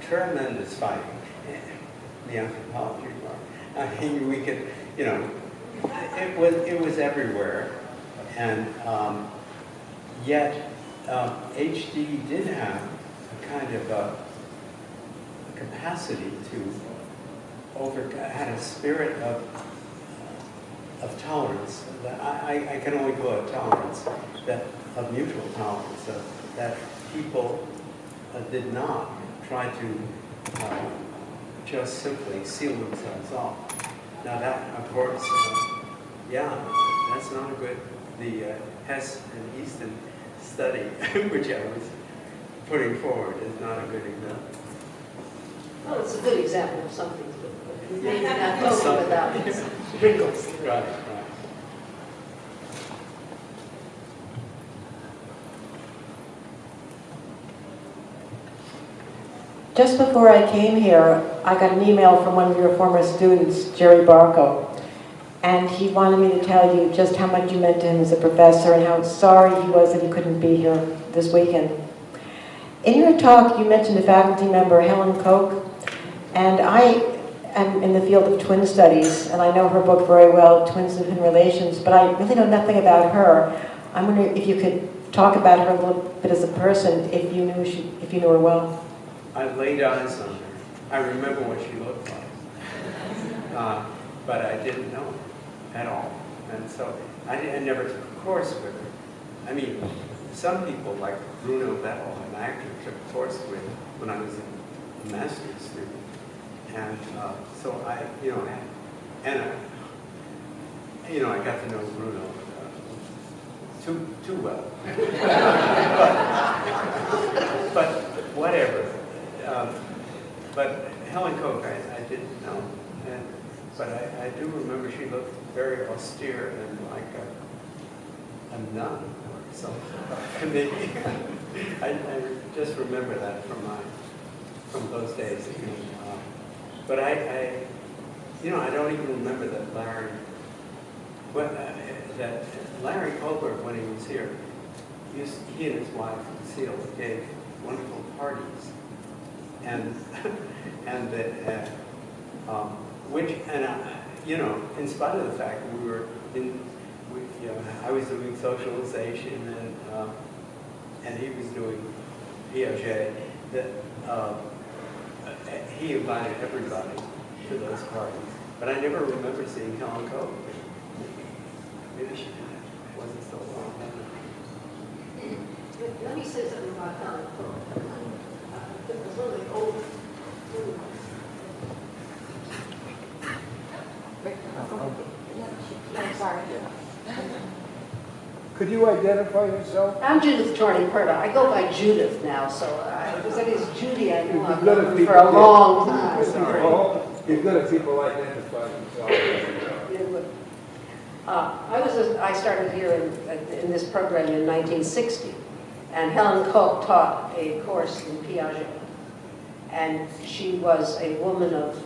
tremendous fighting in the anthropology part. I mean, we could, it was everywhere, and yet HD did have a kind of a capacity to had a spirit of tolerance. That I can only call it tolerance, of mutual tolerance, that people did not try to just simply seal themselves off. Now that, of course, that's not a good, the Hess and Easton study, which I was putting forward, is not a good example. Well, it's a good example of something, but maybe not totally without wrinkles. Right. Just before I came here, I got an email from one of your former students, Jerry Barco, and he wanted me to tell you just how much you meant to him as a professor and how sorry he was that he couldn't be here this weekend. In your talk, you mentioned a faculty member, Helen Koch, and I am in the field of twin studies, and I know her book very well, Twins and Twin Relations, but I really know nothing about her. I'm wondering if you could talk about her a little bit as a person, if you knew her well. I laid eyes on her. I remember what she looked like, but I didn't know her at all. And so I never took a course with her. I mean, some people like Bruno Bettel, an actor, took a course with when I was a master's student. And so I got to know Bruno too well. but whatever. But Helen Koch, I didn't know. But I do remember she looked very austere and like a nun or something. Maybe. I just remember that from those days. But I don't even remember that Larry Colbert, when he was here, he and his wife, Lucille, gave wonderful parties. And in spite of the fact that I was doing socialization and he was doing Piaget, that he invited everybody to those parties. But I never remember seeing Helen Koch. Maybe she wasn't so long. Let me say something about Helen Koch. It was one of the old. I'm sorry. Could you identify yourself? I'm Judith Torney-Perta. I go by Judith now, so because that is Judy, I know I've Good known at her people for a long time. You're good at people identifying themselves. I started here in this program in 1960, and Helen Koch taught a course in Piaget. And she was a woman of,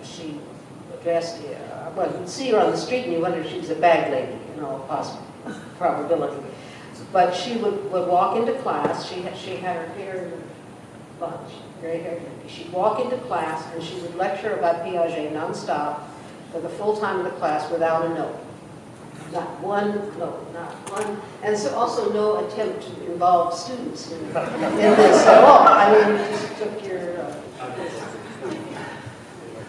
she dressed, well, you'd see her on the street and you wonder if she was a bag lady, in all possible probability. But she would walk into class, she had her hair in a bunch, gray hair. She'd walk into class and she would lecture about Piaget nonstop for the full time of the class without a note. Not one note, not one. And so also no attempt to involve students in this at all. I mean, you just took your...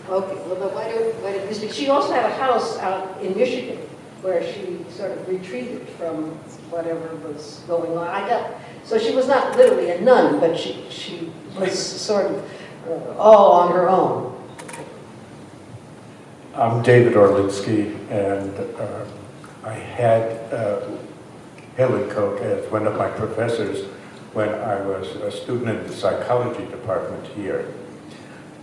Okay, well, but why did you speak? She also had a house out in Michigan where she sort of retreated from whatever was going on. So she was not literally a nun, but she was sort of all on her own. I'm David Orlinsky, and I had Helen Koch as one of my professors when I was a student in the psychology department here.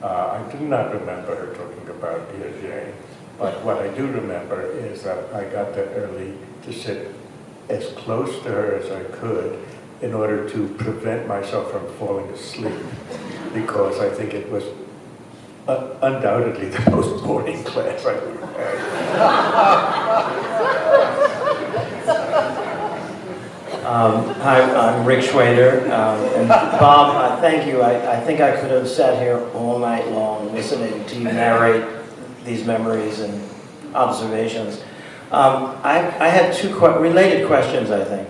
I do not remember her talking about Piaget, but what I do remember is that I got there early to sit as close to her as I could in order to prevent myself from falling asleep, because I think it was undoubtedly the most boring class I've ever had. Hi, I'm Rick Schwader, and Bob, thank you. I think I could have sat here all night long listening to you narrate these memories and observations. I had two related questions, I think.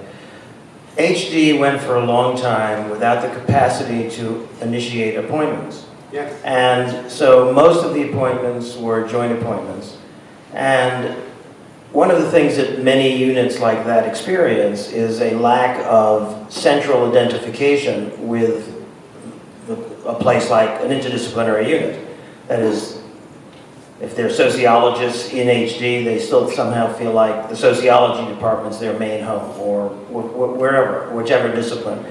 HD went for a long time without the capacity to initiate appointments. Yes. And so most of the appointments were joint appointments. And one of the things that many units like that experience is a lack of central identification with a place like an interdisciplinary unit. That is, if they're sociologists in HD, they still somehow feel like the sociology department's their main home, or wherever, whichever discipline.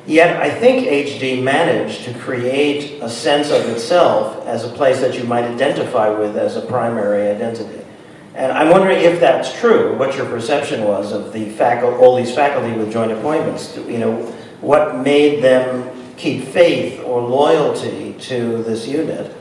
Yet I think HD managed to create a sense of itself as a place that you might identify with as a primary identity. And I'm wondering if that's true, what your perception was of the all these faculty with joint appointments. What made them keep faith or loyalty to this unit?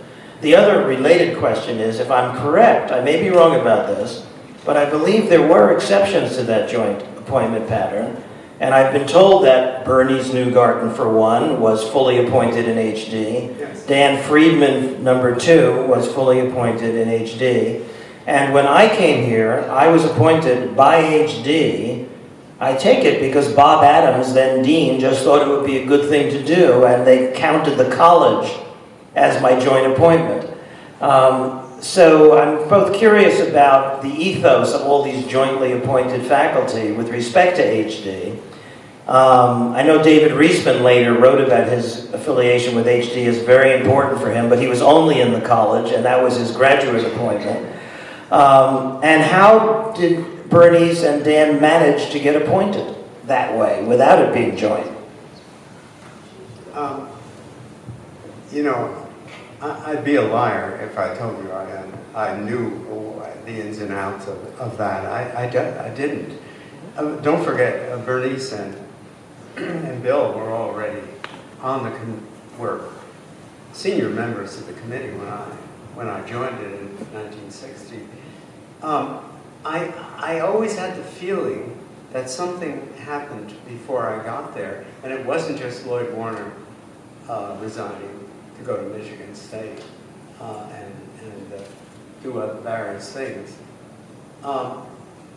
The other related question is, if I'm correct, I may be wrong about this, but I believe there were exceptions to that joint appointment pattern. And I've been told that Bernice Newgarten, for one, was fully appointed in HD. Yes. Dan Friedman, number 2, was fully appointed in HD. And when I came here, I was appointed by HD. I take it because Bob Adams, then dean, just thought it would be a good thing to do, and they counted the college as my joint appointment. So I'm both curious about the ethos of all these jointly appointed faculty with respect to HD. I know David Reisman later wrote about his affiliation with HD as very important for him, but he was only in the college, and that was his graduate appointment. And how did Bernice and Dan manage to get appointed that way without it being joint? I'd be a liar if I told you I knew the ins and outs of that. I didn't. Don't forget, Bernice and Bill were already were senior members of the committee when I joined it in 1960. I always had the feeling that something happened before I got there, and it wasn't just Lloyd Warner resigning to go to Michigan State and do other various things.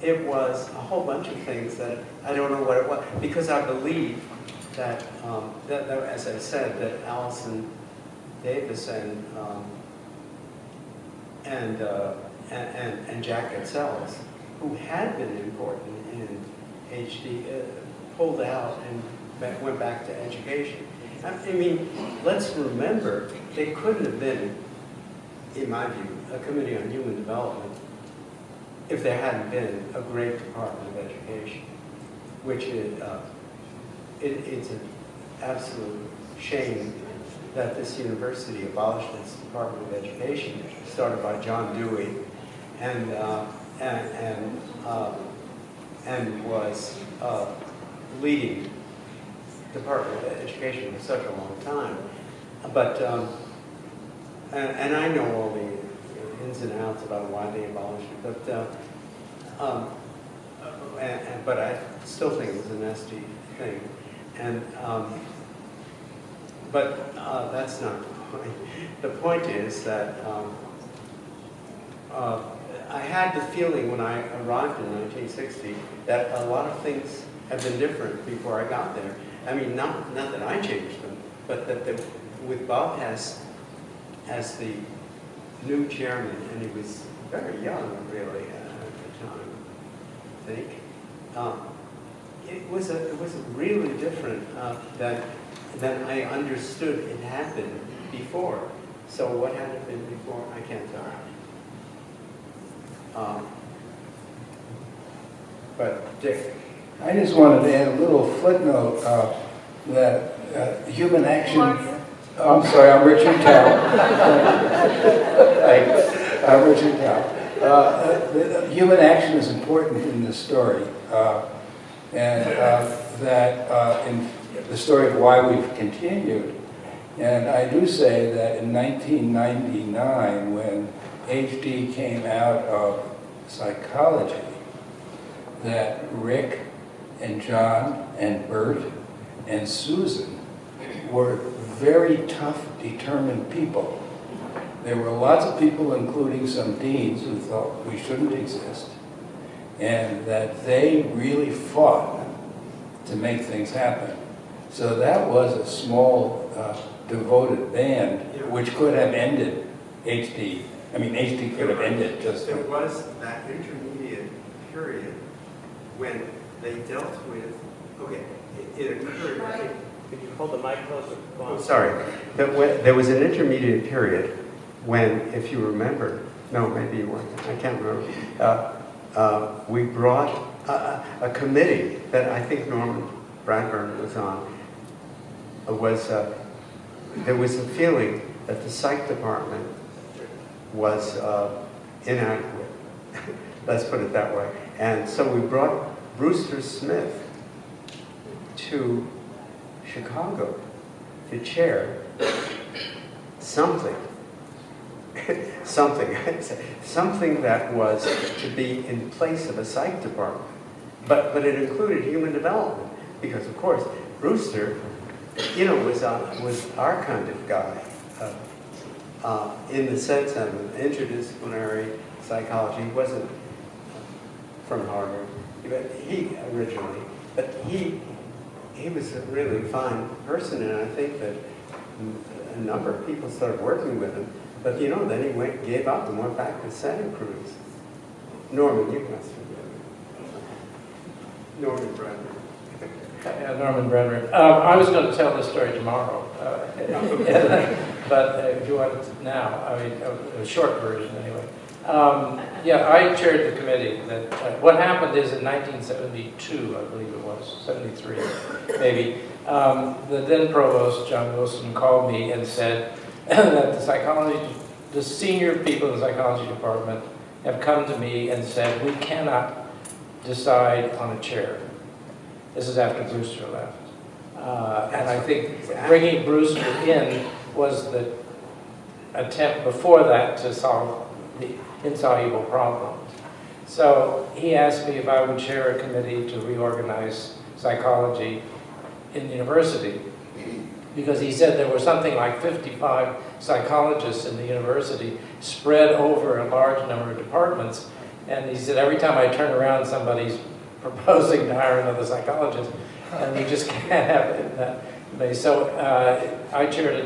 It was a whole bunch of things that I don't know what it was, because I believe that, as I said, that Allison Davis and Jack Etzells, who had been important in HD, pulled out and went back to education. I mean, let's remember, they couldn't have been, in my view, a committee on human development if there hadn't been a great Department of Education, which is, it's an absolute shame that this university abolished its Department of Education, started by John Dewey, and was leading Department of Education for such a long time. But, and I know all the ins and outs about why they abolished it, but I still think it was a nasty thing. And, but that's not the point. The point is that I had the feeling when I arrived in 1960 that a lot of things had been different before I got there. I mean, not that I changed them, but that with Bob as the new chairman, and he was very young, really, at the time, I think. It was a really different than I understood it had been before. So what had it been before? I can't tell. But Dick. I just wanted to add a little footnote that human action. I'm sorry, I'm Richard Towle. I'm Richard Towle. Human action is important in this story, and that in the story of why we've continued. And I do say that in 1999, when HD came out of psychology, that Rick and John and Bert and Susan were very tough, determined people. There were lots of people, including some deans, who thought we shouldn't exist, and that they really fought to make things happen. So that was a small, devoted band, which could have ended HD. I mean, HD could have ended just. There was that intermediate period when they dealt with, okay, it occurred, Could you hold the mic closer? sorry, there was an intermediate period when, if you remember, no, maybe you weren't, I can't remember, we brought a committee that I think Norman Bradburn was on. There was a feeling that the psych department was inadequate. Let's put it that way. And so we brought Brewster Smith to Chicago to chair something that was to be in place of a psych department. But it included human development, because of course, Brewster, was our kind of guy, in the sense of an interdisciplinary psychology. He wasn't from Harvard, but he was a really fine person, and I think that a number of people started working with him. But then he gave up and went back to Santa Cruz. Norman, you must forgive me. Norman Bradburn. Yeah, Norman Bradburn. I was going to tell this story tomorrow, but if you want it now, I mean, a short version anyway. I chaired the committee that, what happened is in 1972, I believe it was, 73 maybe, the then provost, John Wilson, called me and said that the senior people in the psychology department have come to me and said, we cannot decide on a chair. This is after Brewster left. And I think bringing Brewster in was the attempt before that to solve the insoluble problems. So he asked me if I would chair a committee to reorganize psychology in the university, because he said there were something like 55 psychologists in the university spread over a large number of departments. And he said every time I turn around, somebody's proposing to hire another psychologist, and we just can't have it that way. So I chaired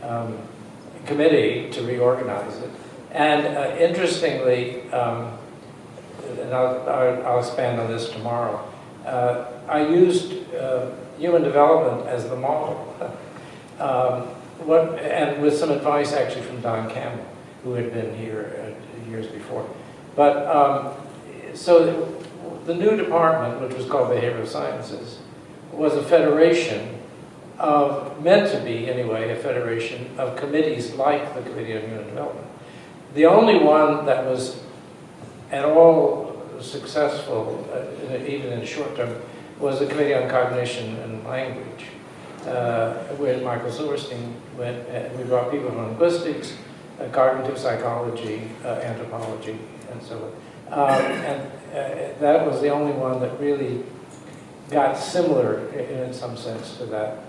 a committee to reorganize it. And interestingly, and I'll expand on this tomorrow, I used human development as the model, and with some advice actually from Don Campbell, who had been here years before. But so the new department, which was called Behavioral Sciences, was a federation meant to be anyway, a federation of committees like the Committee on Human Development. The only one that was at all successful, even in the short term, was the Committee on Cognition and Language, where Michael Silverstein went. We brought people from linguistics, cognitive psychology, anthropology, and so on. That was the only one that really got similar in some sense to that.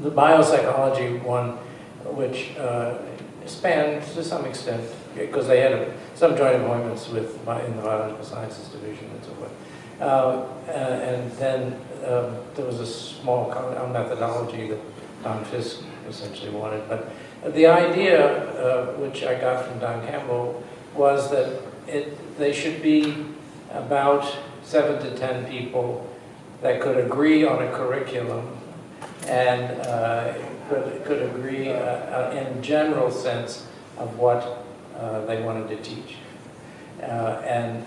The biopsychology one, which spanned to some extent, because they had some joint appointments in the Biological Sciences Division and so forth. And then there was a small methodology that Don Fisk essentially wanted. But the idea, which I got from Don Campbell, was that they should be about 7 to 10 people that could agree on a curriculum and could agree in general sense of what they wanted to teach. And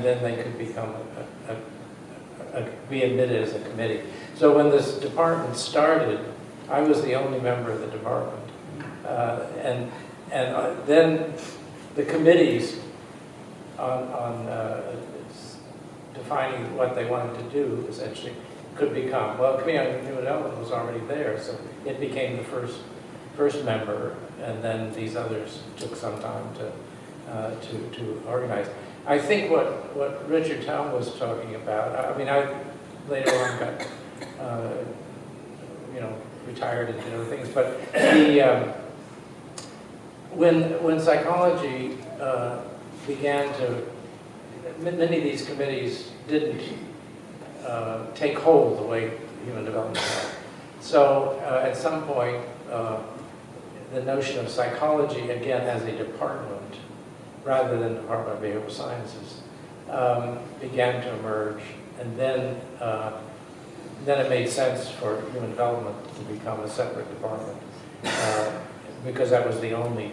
then they could become be admitted as a committee. So when this department started, I was the only member of the department. And then the committees on defining what they wanted to do essentially could become, well, Committee on Human Development was already there, so it became the first member, and then these others took some time to organize. I think what Richard Town was talking about, I mean, I later on got, retired and did other things, but when psychology began to, many of these committees didn't take hold the way human development had. So at some point, the notion of psychology, again, as a department, rather than the Department of Behavioral Sciences, began to emerge. And then it made sense for human development to become a separate department. because that was the only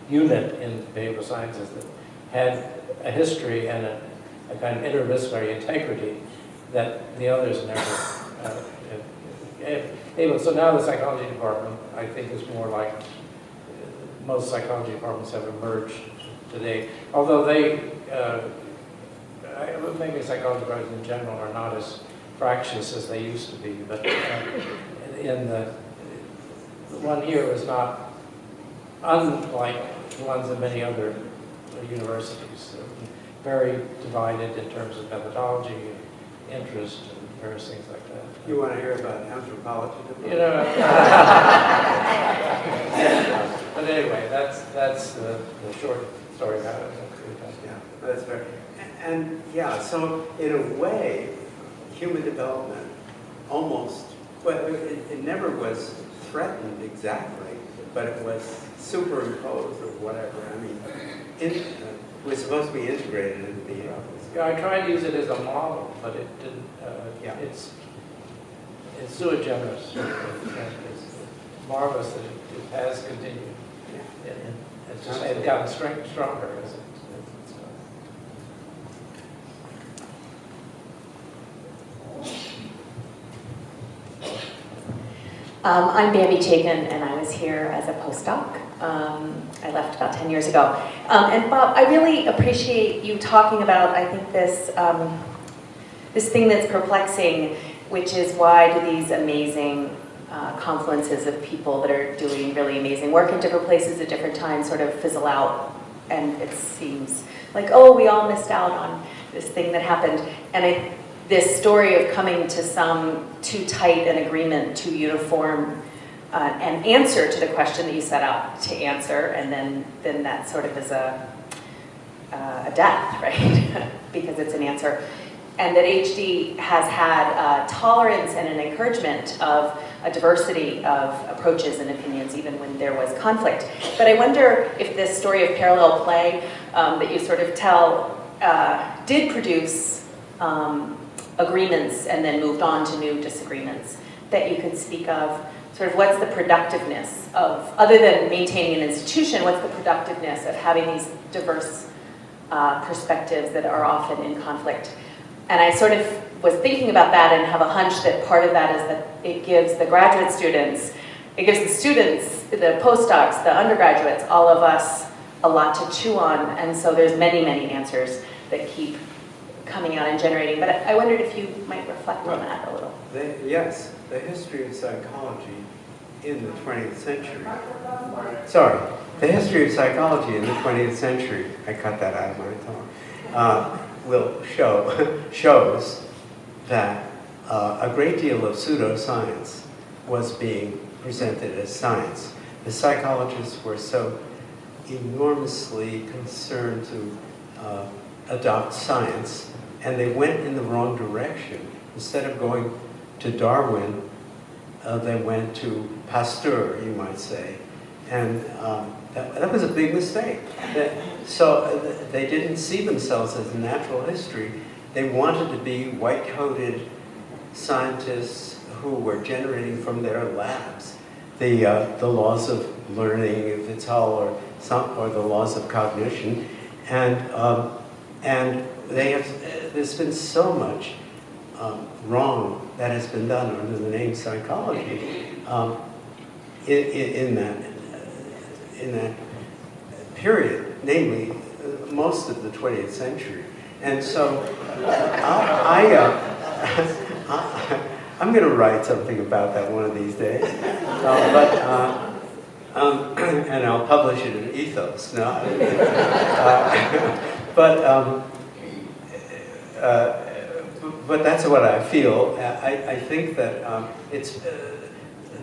unit in behavioral sciences that had a history and a kind of interdisciplinary integrity that the others never able. So now the psychology department, I think, is more like most psychology departments have emerged today. Although they, maybe psychology departments in general are not as fractious as they used to be, but in the one here is not unlike the ones in many other universities. Very divided in terms of methodology, interest, and various things like that. You want to hear about anthropology? You know. But anyway, that's the short story about it. Yeah, that's fair. And yeah, so in a way, human development almost, well, it never was threatened exactly, but it was superimposed or whatever. I mean, it was supposed to be integrated into behavior. Yeah, I tried to use it as a model, but it didn't. It's sui generis. It's marvelous that it has continued. And it's just it's gotten stronger as it's I'm Bambi Chaikin, and I was here as a postdoc. I left about 10 years ago. And Bob, I really appreciate you talking about, I think, this thing that's perplexing, which is why do these amazing confluences of people that are doing really amazing work in different places at different times sort of fizzle out, and it seems like, oh, we all missed out on this thing that happened. And this story of coming to some too tight an agreement, too uniform an answer to the question that you set out to answer, and then that sort of is a death, right? Because it's an answer. And that HD has had tolerance and an encouragement of a diversity of approaches and opinions, even when there was conflict. But I wonder if this story of parallel play that you sort of tell did produce agreements and then moved on to new disagreements that you could speak of. Sort of what's the productiveness of, other than maintaining an institution, what's the productiveness of having these diverse perspectives that are often in conflict? And I sort of was thinking about that and have a hunch that part of that is that it gives the graduate students, it gives the students, the postdocs, the undergraduates, all of us a lot to chew on. And so there's many, many answers that keep coming out and generating. But I wondered if you might reflect on that a little. Yes, the history of psychology in the 20th century. Sorry, the history of psychology in the 20th century, I cut that out of my talk, shows that a great deal of pseudoscience was being presented as science. The psychologists were so enormously concerned to adopt science, and they went in the wrong direction. Instead of going to Darwin, they went to Pasteur, you might say. And that was a big mistake. So they didn't see themselves as a natural history. They wanted to be white-coated scientists who were generating from their labs the laws of learning, if it's all, or the laws of cognition. And there's been so much wrong that has been done under the name psychology in that period, namely most of the 20th century. And so I'm going to write something about that one of these days, and I'll publish it in Ethos. No, but that's what I feel. I think that it's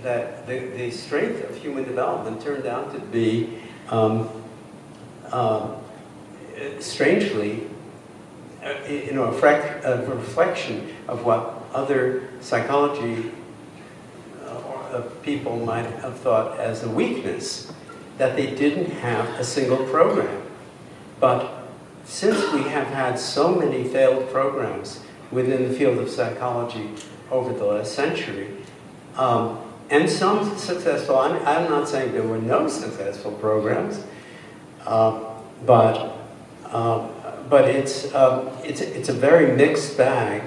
that the strength of human development turned out to be, strangely, a reflection of what other psychology people might have thought as a weakness, that they didn't have a single program. But since we have had so many failed programs within the field of psychology over the last century, and some successful. I'm not saying there were no successful programs, but it's a very mixed bag,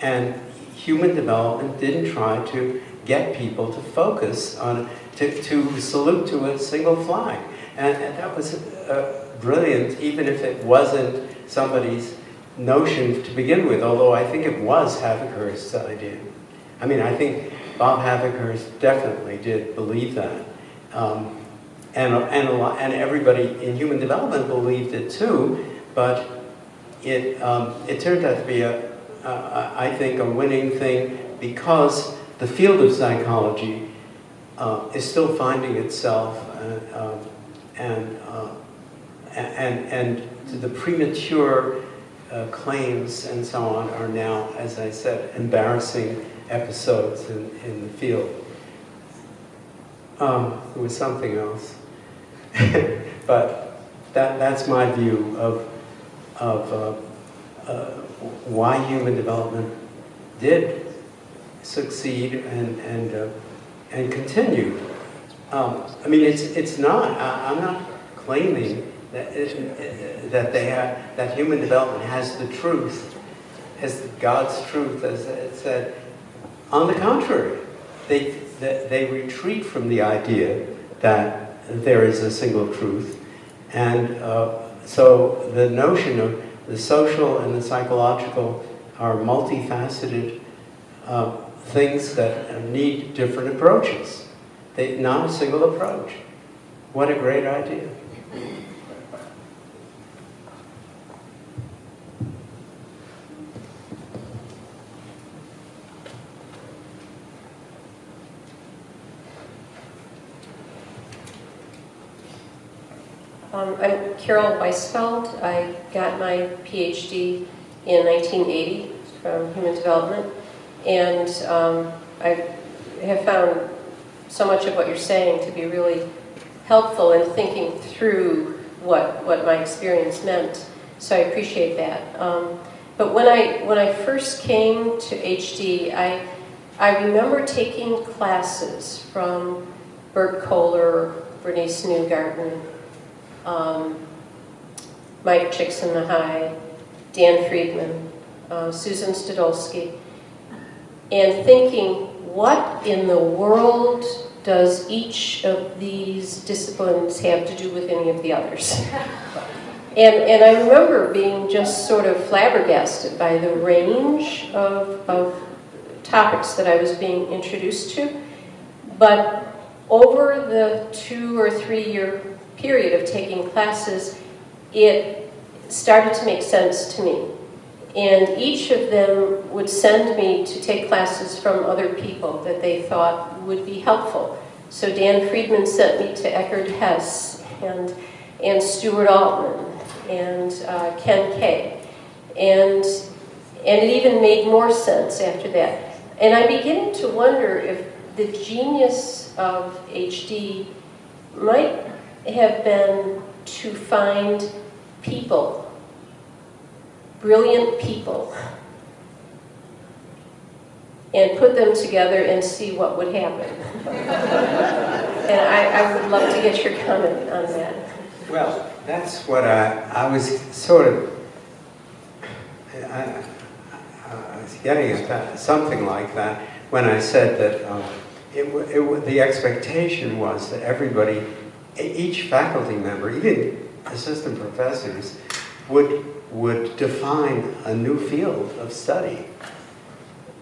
and human development didn't try to get people to focus on to salute to a single flag, and that was brilliant, even if it wasn't somebody's notion to begin with. Although I think it was Havikhurst's idea. I mean, I think Bob Havikhurst definitely did believe that. And everybody in human development believed it too, but it turned out to be I think a winning thing, because the field of psychology is still finding itself, and the premature claims and so on are now, as I said, embarrassing episodes in the field. There was something else, but that's my view of why human development did succeed and continue. I mean, it's not. I'm not claiming that human development has the truth, has God's truth, as it said. On the contrary, they retreat from the idea that there is a single truth, and so the notion of the social and the psychological are multifaceted things that need different approaches. Not a single approach. What a great idea. I'm Carol Weisfeld. I got my PhD in 1980 from Human Development, and I have found so much of what you're saying to be really helpful in thinking through what my experience meant. So I appreciate that. But when I first came to HD, I remember taking classes from Bert Kohler, Bernice Newgarden, Mike Csikszentmihalyi, Dan Friedman, Susan Stodolsky, and thinking, what in the world does each of these disciplines have to do with any of the others? And I remember being just sort of flabbergasted by the range of topics that I was being introduced to. But over the 2 or 3 year period of taking classes, it started to make sense to me. And each of them would send me to take classes from other people that they thought would be helpful. So Dan Friedman sent me to Eckhard Hess and Stuart Altman and Ken Kay. And it even made more sense after that. And I'm beginning to wonder if the genius of HD might have been to find people, brilliant people, and put them together and see what would happen. And I would love to get your comment on that. Well, that's what I was sort of, I was getting at that, something like that, when I said that the expectation was that everybody, each faculty member, even assistant professors, would define a new field of study.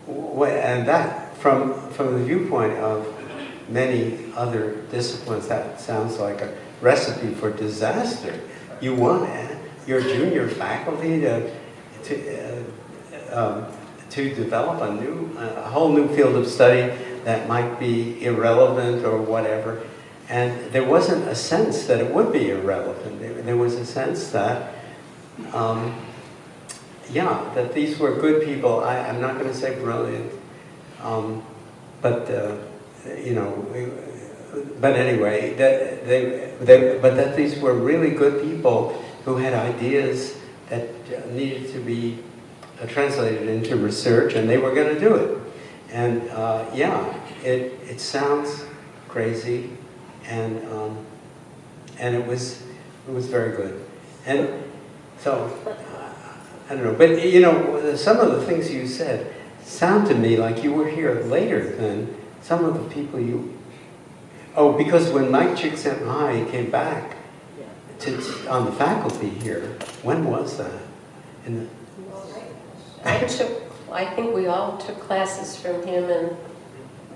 And that, from the viewpoint of many other disciplines, that sounds like a recipe for disaster. You want your junior faculty to develop a whole new field of study that might be irrelevant or whatever. And there wasn't a sense that it would be irrelevant. There was a sense that, that these were good people. I'm not going to say brilliant, but anyway, but that these were really good people who had ideas that needed to be translated into research, and they were going to do it. And yeah, it sounds crazy, and it was very good. And so I don't know, but you know, some of the things you said sound to me like you were here later than some of the people you. Oh, because when Mike Csikszentmihalyi came back on the faculty here, when was that? I think we all took classes from him in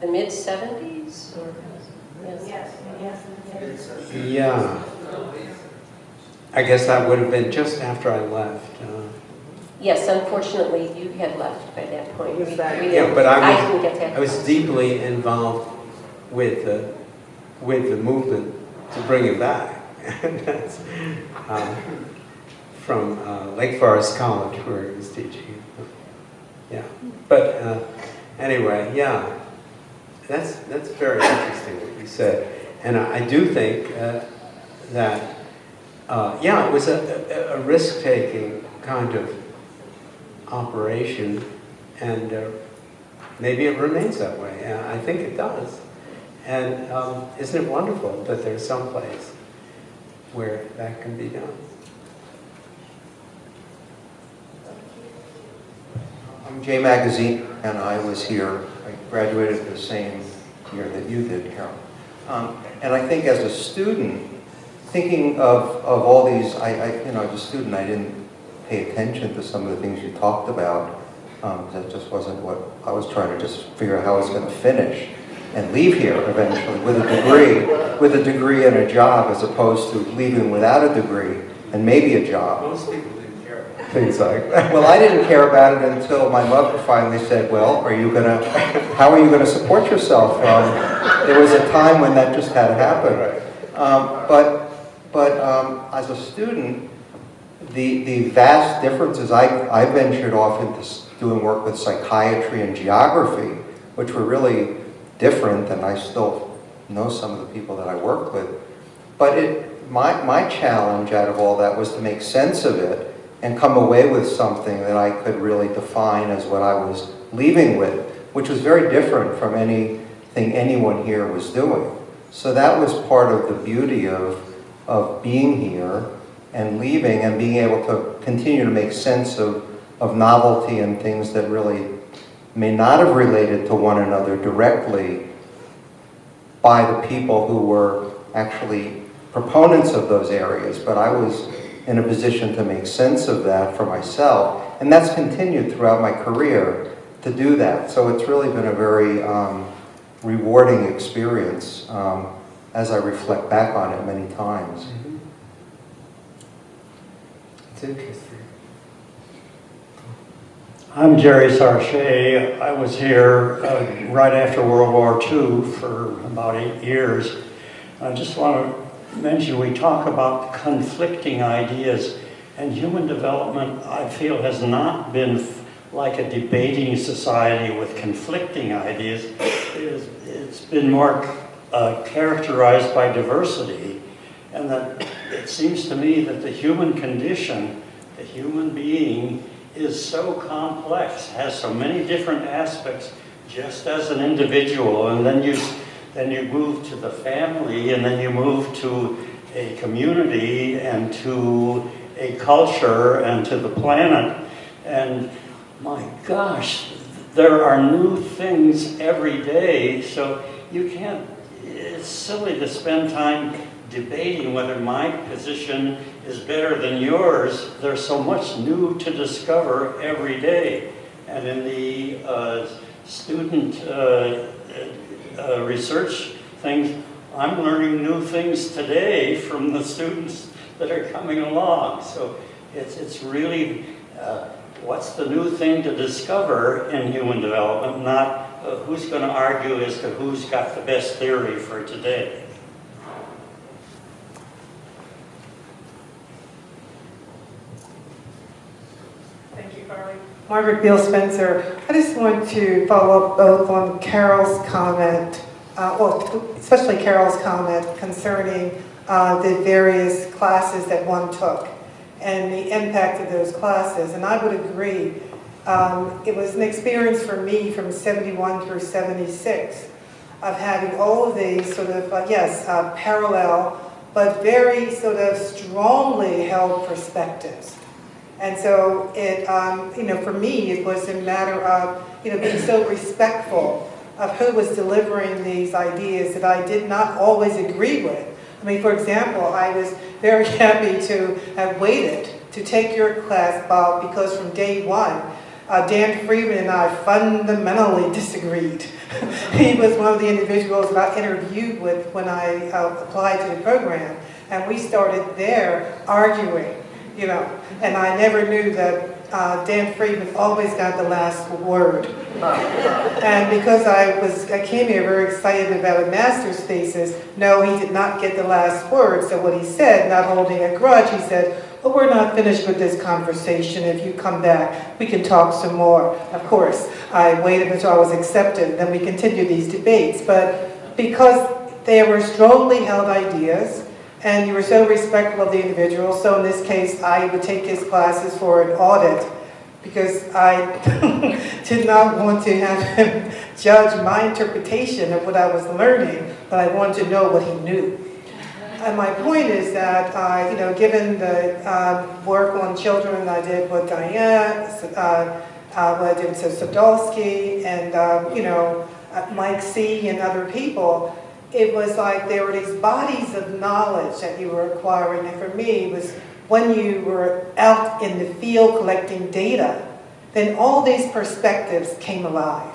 the mid-70s, or, yes. Yeah. I guess that would have been just after I left. Yes, unfortunately, you had left by that point. We Yeah, but I didn't get that. I was deeply involved with the movement to bring him back. And that's from Lake Forest College, where he was teaching. Yeah, but anyway, yeah, that's very interesting what you said, and I do think that yeah, it was a risk-taking kind of operation, and maybe it remains that way. I think it does, and isn't it wonderful that there's some place where that can be done? I'm Jay Magazine, and I was here. I graduated the same year that you did, Carol. And I think as a student, thinking of all these, you know, as a student, I didn't pay attention to some of the things you talked about. That just wasn't what I was trying to just figure out how I was going to finish and leave here eventually with a degree and a job, as opposed to leaving without a degree and maybe a job. Most people didn't care. Things like that. Well, I didn't care about it until my mother finally said, well, how are you going to support yourself? There was a time when that just had to happen. But as a student, the vast differences, I ventured off into doing work with psychiatry and geography, which were really different, and I still know some of the people that I worked with. But my challenge out of all that was to make sense of it and come away with something that I could really define as what I was leaving with, which was very different from anything anyone here was doing. So that was part of the beauty of being here and leaving and being able to continue to make sense of novelty and things that really may not have related to one another directly by the people who were actually proponents of those areas. But I was in a position to make sense of that for myself. And that's continued throughout my career to do that. So it's really been a very rewarding experience as I reflect back on it many times. Mm-hmm. It's interesting. I'm Jerry Sarche. I was here right after World War II for about 8 years. I just want to mention, we talk about conflicting ideas, and human development, I feel, has not been like a debating society with conflicting ideas. It's been more characterized by diversity, and that it seems to me that the human condition, the human being, is so complex, has so many different aspects just as an individual, and then you move to the family, and then you move to a community, and to a culture, and to the planet. And my gosh, there are new things every day, so you can't, it's silly to spend time debating whether my position is better than yours. There's so much new to discover every day. And in the student research things, I'm learning new things today from the students that are coming along. So it's really what's the new thing to discover in human development, not who's going to argue as to who's got the best theory for today. Thank you, Carly. Margaret Beal Spencer. I just want to follow up both on Carol's comment, especially Carol's comment concerning the various classes that one took and the impact of those classes. And I would agree it was an experience for me from 71 through 76 of having all of these sort of, parallel, but very sort of strongly held perspectives. And so it, for me, it was a matter of, being so respectful of who was delivering these ideas that I did not always agree with. I mean, for example, I was very happy to have waited to take your class, Bob, because from day one, Dan Friedman and I fundamentally disagreed. He was one of the individuals that I interviewed with when I applied to the program, and we started there arguing, and I never knew that Dan Friedman always got the last word. And because I came here very excited about a master's thesis, no, he did not get the last word. So what he said, not holding a grudge, he said, well, we're not finished with this conversation. If you come back, we can talk some more. Of course, I waited until I was accepted, then we continued these debates. But because they were strongly held ideas, and you were so respectful of the individual, so in this case, I would take his classes for an audit, because I did not want to have him judge my interpretation of what I was learning, but I wanted to know what he knew. And my point is that, given the work on children I did with Diane, what I did with Sadolsky, and, Mike C. and other people, it was like there were these bodies of knowledge that you were acquiring. And for me, it was when you were out in the field collecting data, then all these perspectives came alive.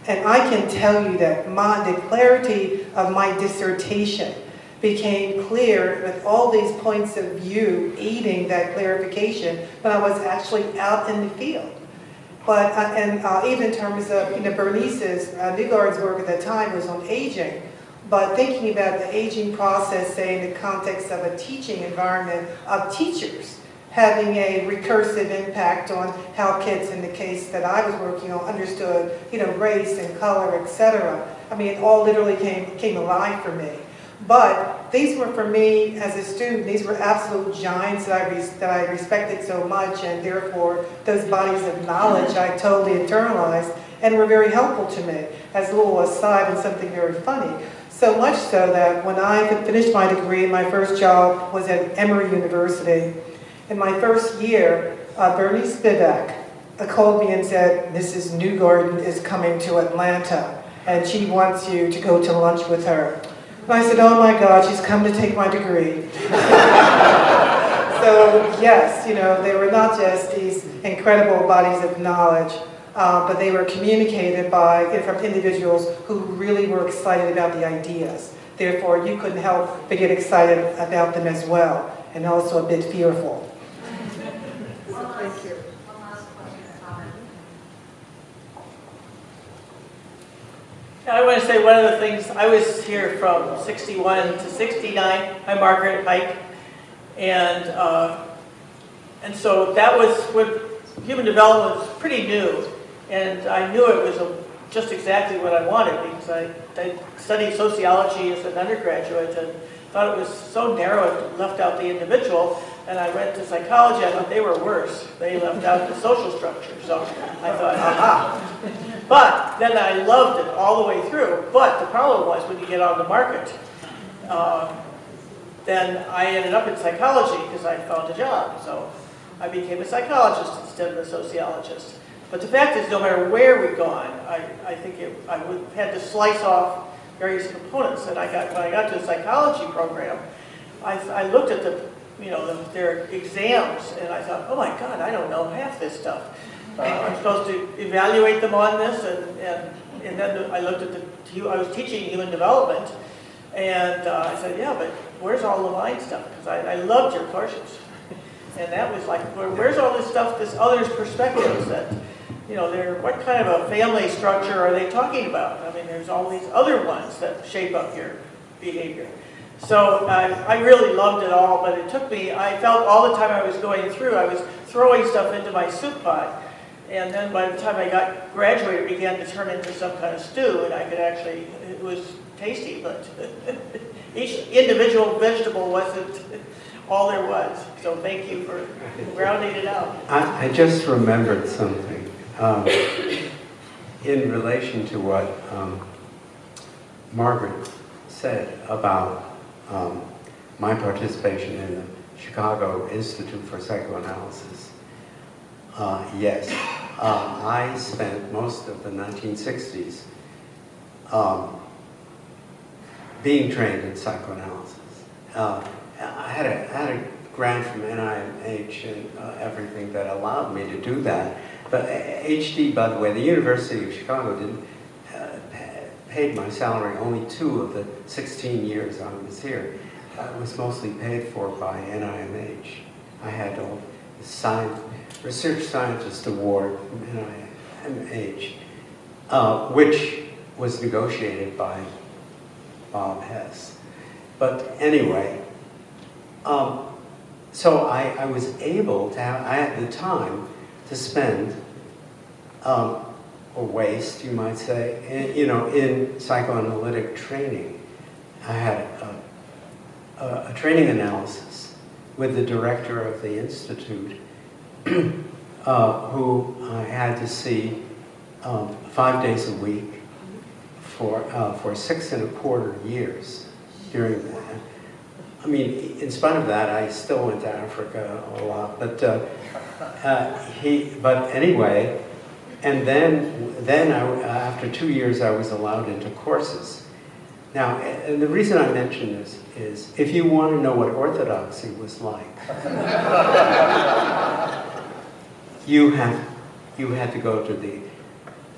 And I can tell you that the clarity of my dissertation became clear with all these points of view aiding that clarification when I was actually out in the field. But, even in terms of, Bernice's, Newgarden's work at that time was on aging. But thinking about the aging process, say, in the context of a teaching environment of teachers having a recursive impact on how kids, in the case that I was working on, understood, race and color, etc. I mean, it all literally came alive for me. But these were, for me, as a student, these were absolute giants that I respected so much, and therefore, those bodies of knowledge I totally internalized and were very helpful to me, as a little aside and something very funny. So much so that when I finished my degree, my first job was at Emory University. In my first year, Bernie Spivak called me and said, Mrs. Newgarden is coming to Atlanta, and she wants you to go to lunch with her. And I said, oh my God, she's come to take my degree. So yes, they were not just these incredible bodies of knowledge, but they were communicated from individuals who really were excited about the ideas. Therefore, you couldn't help but get excited about them as well, and also a bit fearful. Thank you. I want to say one of the things, I was here from 61 to 69. I'm Margaret Pike. And so that was when human development was pretty new. And I knew it was just exactly what I wanted, because I studied sociology as an undergraduate and thought it was so narrow it left out the individual. And I went to psychology, I thought they were worse. They left out the social structure. So I thought, aha. But then I loved it all the way through. But the problem was when you get on the market, then I ended up in psychology because I found a job. So I became a psychologist instead of a sociologist. But the fact is, no matter where we've gone, I think I would have had to slice off various components. And when I got to the psychology program, I looked at their exams, and I thought, oh my God, I don't know half this stuff. I'm supposed to evaluate them on this, and then I looked at I was teaching human development, and I said, yeah, but where's all the line stuff? Because I loved your courses. And that was like, where's all this stuff, this other's perspectives that, what kind of a family structure are they talking about? I mean, there's all these other ones that shape up your behavior. So I really loved it all, but it took me, I felt all the time I was going through, I was throwing stuff into my soup pot. And then by the time I graduated, it began to turn into some kind of stew, and I could actually, it was tasty, but each individual vegetable wasn't all there was. So thank you for rounding it out. I just remembered something. in relation to what Margaret said about my participation in the Chicago Institute for Psychoanalysis, yes, I spent most of the 1960s being trained in psychoanalysis. I had a grant from NIMH and everything that allowed me to do that. But HD, by the way, the University of Chicago didn't paid my salary only 2 of the 16 years I was here. It was mostly paid for by NIMH. I had a Research Scientist Award from NIMH, which was negotiated by Bob Hess. But anyway, so I was able to have, I had the time to spend, or waste, you might say, in psychoanalytic training. I had a training analysis with the director of the Institute, who I had to see 5 days a week for 6.25 years during that. I mean, in spite of that, I still went to Africa a lot. But anyway, and then after 2 years, I was allowed into courses. Now, and the reason I mention this is, if you want to know what orthodoxy was like, you had to go to the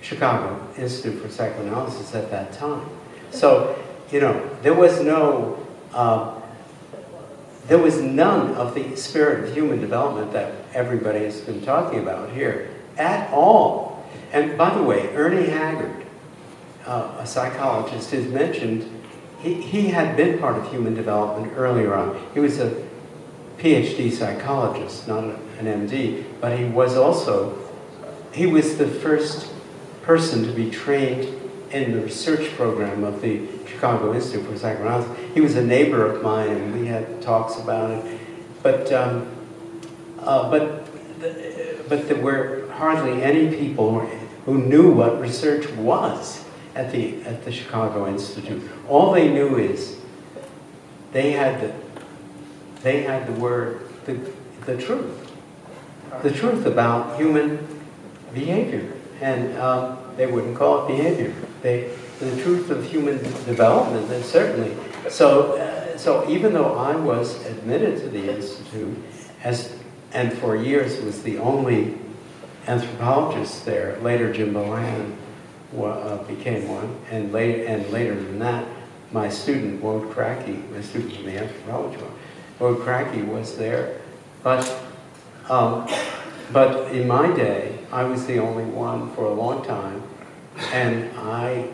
Chicago Institute for Psychoanalysis at that time. So, there was none of the spirit of human development that everybody has been talking about here at all. And by the way, Ernie Haggard, a psychologist, has mentioned he had been part of human development earlier on. He was a PhD psychologist, not an MD, but he was the first person to be trained in the research program of the Chicago Institute for Psychoanalysis. He was a neighbor of mine, and we had talks about it. But there were hardly any people who knew what research was at the Chicago Institute. All they knew is they had the truth about human behavior, and they wouldn't call it behavior. The truth of human development, and certainly. So even though I was admitted to the Institute, and for years was the only anthropologist there, later Jim Bohan became one, and later than that, my student, Wode Cracky, my student in the anthropology one, Wode Cracky was there. But in my day, I was the only one for a long time, and I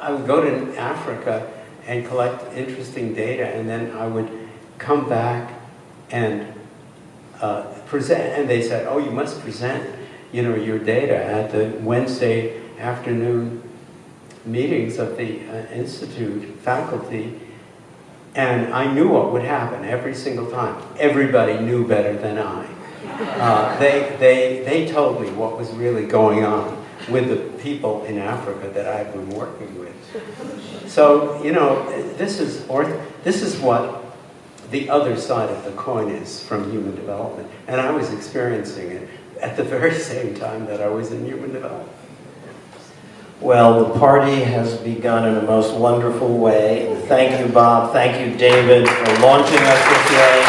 would go to Africa and collect interesting data, and then I would come back and present, and they said, "Oh, you must present, your data at the Wednesday afternoon meetings of the Institute faculty." And I knew what would happen every single time. Everybody knew better than I. They told me what was really going on with the people in Africa that I've been working with. So, this is what the other side of the coin is from human development. And I was experiencing it at the very same time that I was in human development. Well, the party has begun in a most wonderful way. Thank you, Bob. Thank you, David, for launching us this way.